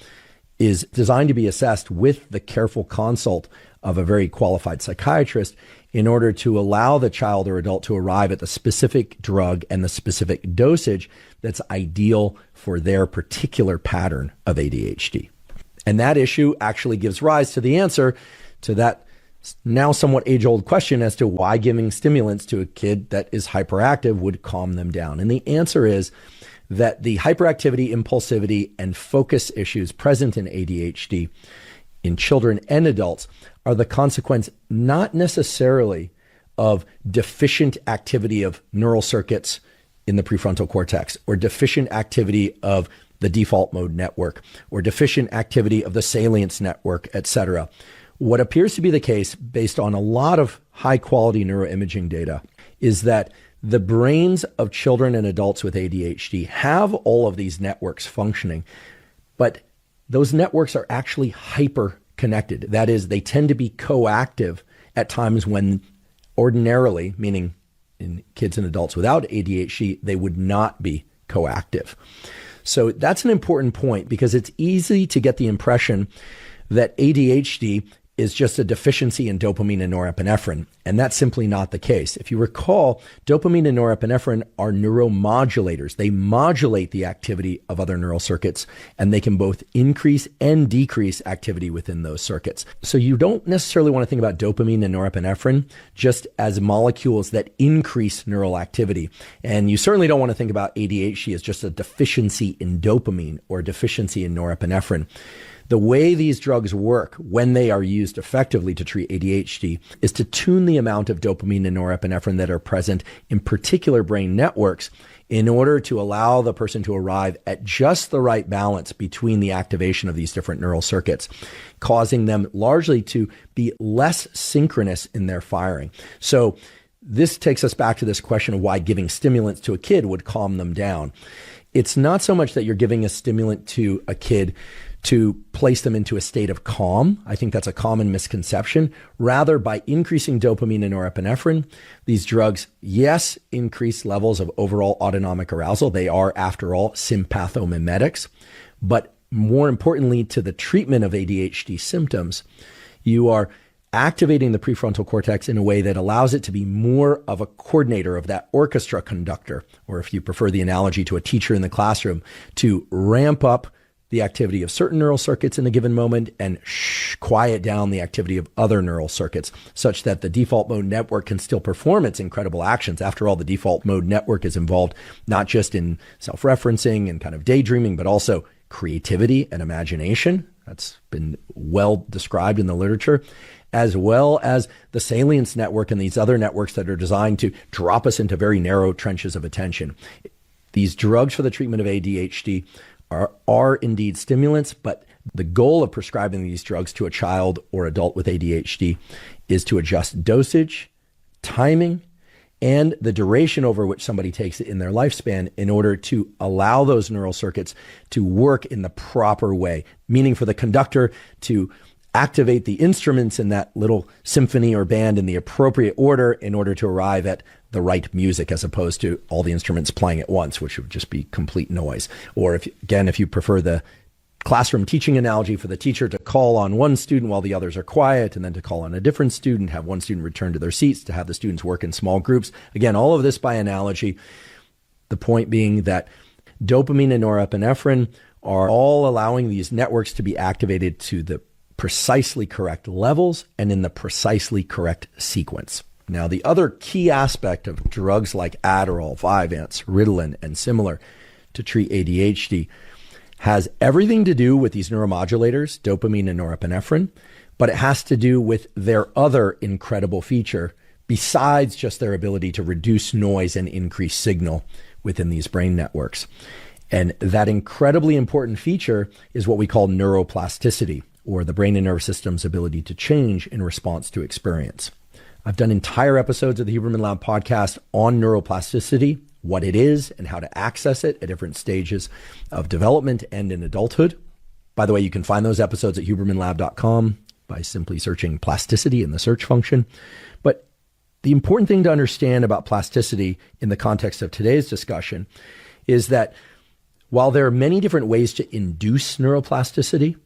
is designed to be assessed with the careful consult of a very qualified psychiatrist in order to allow the child or adult to arrive at the specific drug and the specific dosage that's ideal for their particular pattern of ADHD. And that issue actually gives rise to the answer to that now somewhat age-old question as to why giving stimulants to a kid that is hyperactive would calm them down. And the answer is that the hyperactivity, impulsivity, and focus issues present in ADHD in children and adults are the consequence not necessarily of deficient activity of neural circuits in the prefrontal cortex, or deficient activity of the default mode network, or deficient activity of the salience network, etc. What appears to be the case, based on a lot of high-quality neuroimaging data, is that the brains of children and adults with ADHD have all of these networks functioning, but those networks are actually hyper-connected. That is, they tend to be coactive at times when ordinarily, meaning in kids and adults without ADHD, they would not be coactive. So that's an important point, because it's easy to get the impression that ADHD is just a deficiency in dopamine and norepinephrine, and that's simply not the case. If you recall, dopamine and norepinephrine are neuromodulators. They modulate the activity of other neural circuits, and they can both increase and decrease activity within those circuits. So you don't necessarily want to think about dopamine and norepinephrine just as molecules that increase neural activity. And you certainly don't want to think about ADHD as just a deficiency in dopamine or a deficiency in norepinephrine. The way these drugs work when they are used effectively to treat ADHD is to tune the amount of dopamine and norepinephrine that are present in particular brain networks in order to allow the person to arrive at just the right balance between the activation of these different neural circuits, causing them largely to be less synchronous in their firing. So this takes us back to this question of why giving stimulants to a kid would calm them down. It's not so much that you're giving a stimulant to a kid to place them into a state of calm. I think that's a common misconception. Rather, by increasing dopamine and norepinephrine, these drugs, yes, increase levels of overall autonomic arousal. They are, after all, sympathomimetics. But more importantly, to the treatment of ADHD symptoms, you are activating the prefrontal cortex in a way that allows it to be more of a coordinator of that orchestra conductor, or if you prefer the analogy to a teacher in the classroom, to ramp up the activity of certain neural circuits in a given moment and quiet down the activity of other neural circuits, such that the default mode network can still perform its incredible actions. After all, the default mode network is involved not just in self-referencing and kind of daydreaming, but also creativity and imagination. That's been well described in the literature, as well as the salience network and these other networks that are designed to drop us into very narrow trenches of attention. These drugs for the treatment of ADHD are indeed stimulants, but the goal of prescribing these drugs to a child or adult with ADHD is to adjust dosage, timing, and the duration over which somebody takes it in their lifespan in order to allow those neural circuits to work in the proper way, meaning for the conductor to activate the instruments in that little symphony or band in the appropriate order in order to arrive at the right music, as opposed to all the instruments playing at once, which would just be complete noise. Or if you prefer the classroom teaching analogy, for the teacher to call on one student while the others are quiet, and then to call on a different student, have one student return to their seats, to have the students work in small groups. Again, all of this by analogy. The point being that dopamine and norepinephrine are all allowing these networks to be activated to the precisely correct levels and in the precisely correct sequence. Now, the other key aspect of drugs like Adderall, Vyvanse, Ritalin, and similar to treat ADHD has everything to do with these neuromodulators, dopamine and norepinephrine, but it has to do with their other incredible feature besides just their ability to reduce noise and increase signal within these brain networks. And that incredibly important feature is what we call neuroplasticity, or the brain and nervous system's ability to change in response to experience. I've done entire episodes of the Huberman Lab podcast on neuroplasticity, what it is and how to access it at different stages of development and in adulthood. By the way, you can find those episodes at hubermanlab.com by simply searching plasticity in the search function. But the important thing to understand about plasticity in the context of today's discussion is that while there are many different ways to induce neuroplasticity,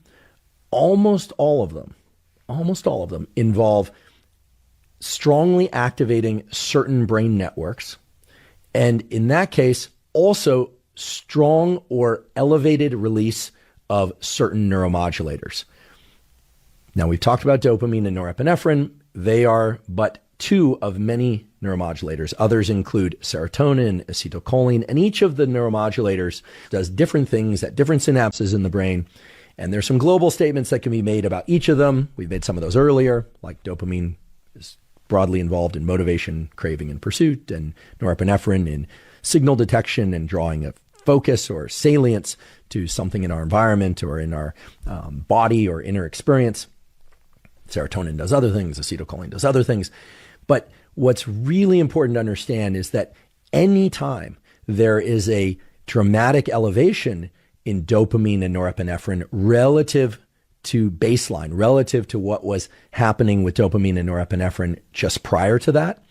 almost all of them involve strongly activating certain brain networks, and in that case, also strong or elevated release of certain neuromodulators. Now, we've talked about dopamine and norepinephrine. They are but two of many neuromodulators. Others include serotonin, acetylcholine, and each of the neuromodulators does different things at different synapses in the brain. And there's some global statements that can be made about each of them. We've made some of those earlier, like dopamine is broadly involved in motivation, craving, and pursuit, and norepinephrine in signal detection and drawing a focus or salience to something in our environment or in our body or inner experience. Serotonin does other things, acetylcholine does other things. But what's really important to understand is that anytime there is a dramatic elevation in dopamine and norepinephrine relative to baseline, relative to what was happening with dopamine and norepinephrine just prior to that,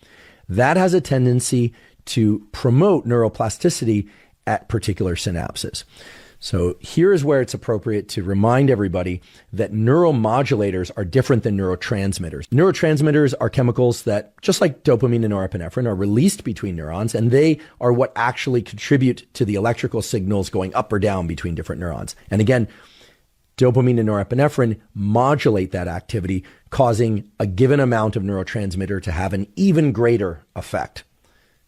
that has a tendency to promote neuroplasticity at particular synapses. So here is where it's appropriate to remind everybody that neuromodulators are different than neurotransmitters. Neurotransmitters are chemicals that, just like dopamine and norepinephrine, are released between neurons, and they are what actually contribute to the electrical signals going up or down between different neurons. And again, dopamine and norepinephrine modulate that activity, causing a given amount of neurotransmitter to have an even greater effect,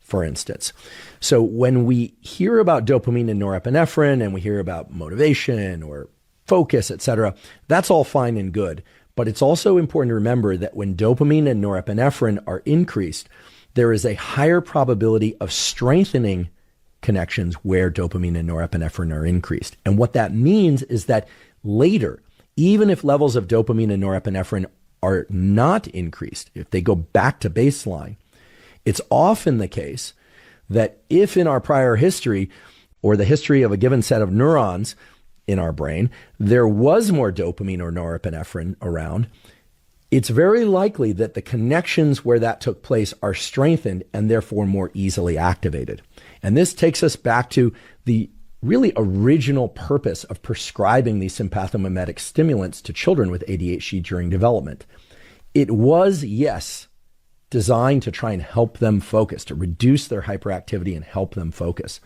for instance. So when we hear about dopamine and norepinephrine and we hear about motivation or focus, etc., that's all fine and good. But it's also important to remember that when dopamine and norepinephrine are increased, there is a higher probability of strengthening connections where dopamine and norepinephrine are increased. And what that means is that later, even if levels of dopamine and norepinephrine are not increased, if they go back to baseline, it's often the case that if in our prior history or the history of a given set of neurons in our brain, there was more dopamine or norepinephrine around, it's very likely that the connections where that took place are strengthened and therefore more easily activated. And this takes us back to the really original purpose of prescribing these sympathomimetic stimulants to children with ADHD during development. It was, yes, designed to try and help them focus, to reduce their hyperactivity and help them focus.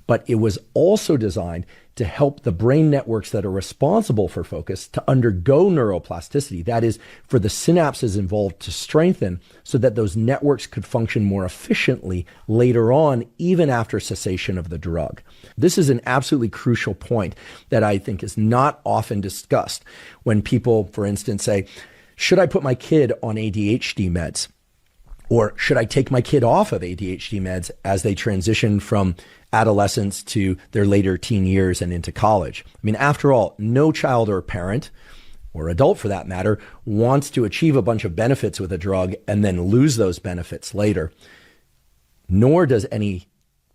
but it was also designed to help the brain networks that are responsible for focus to undergo neuroplasticity. That is, for the synapses involved to strengthen so that those networks could function more efficiently later on, even after cessation of the drug. This is an absolutely crucial point that I think is not often discussed when people, for instance, say, should I put my kid on ADHD meds? Or should I take my kid off of ADHD meds as they transition from adolescence to their later teen years and into college? I mean, after all, no child or parent, or adult for that matter, wants to achieve a bunch of benefits with a drug and then lose those benefits later. Nor does any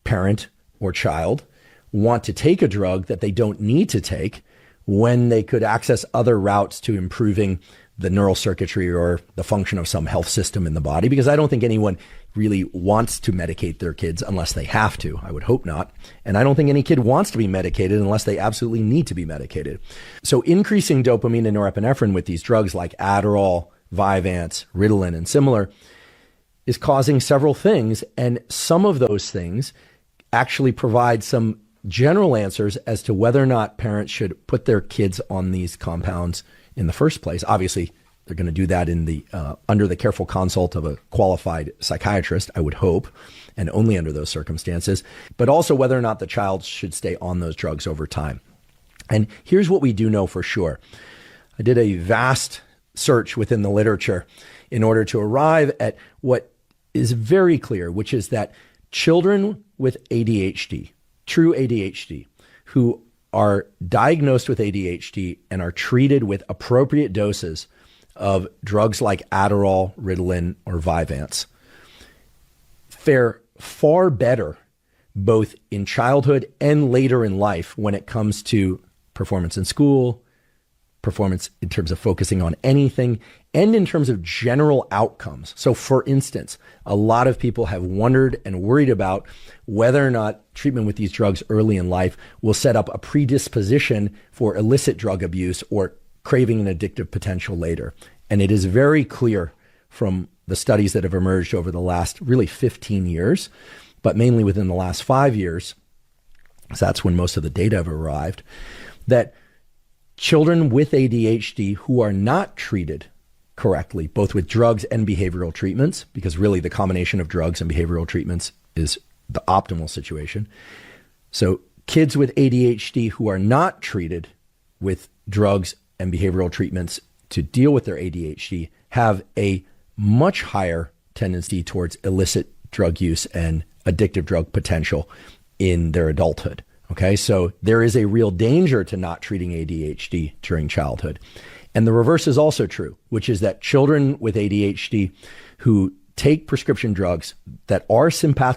parent or child want to take a drug that they don't need to take when they could access other routes to improving the neural circuitry or the function of some health system in the body, because I don't think anyone really wants to medicate their kids unless they have to. I would hope not. And I don't think any kid wants to be medicated unless they absolutely need to be medicated. So increasing dopamine and norepinephrine with these drugs like Adderall, Vyvanse, Ritalin, and similar is causing several things. And some of those things actually provide some general answers as to whether or not parents should put their kids on these compounds in the first place. Obviously, they're going to do that in the under the careful consult of a qualified psychiatrist, I would hope, and only under those circumstances, but also whether or not the child should stay on those drugs over time. And here's what we do know for sure. I did a vast search within the literature in order to arrive at what is very clear, which is that children with ADHD, true ADHD, who are diagnosed with ADHD and are treated with appropriate doses of drugs like Adderall, Ritalin, or Vyvanse, fare far better both in childhood and later in life when it comes to performance in school, performance in terms of focusing on anything, and in terms of general outcomes. So for instance, a lot of people have wondered and worried about whether or not treatment with these drugs early in life will set up a predisposition for illicit drug abuse or craving an addictive potential later. And it is very clear from the studies that have emerged over the last really 15 years, but mainly within the last 5 years, because that's when most of the data have arrived, that children with ADHD who are not treated correctly, both with drugs and behavioral treatments, because really the combination of drugs and behavioral treatments is the optimal situation. So kids with ADHD who are not treated with drugs and behavioral treatments to deal with their ADHD have a much higher tendency towards illicit drug use and addictive drug potential in their adulthood. Okay, so there is a real danger to not treating ADHD during childhood. And the reverse is also true, which is that children with ADHD who take prescription drugs that are sympathogenic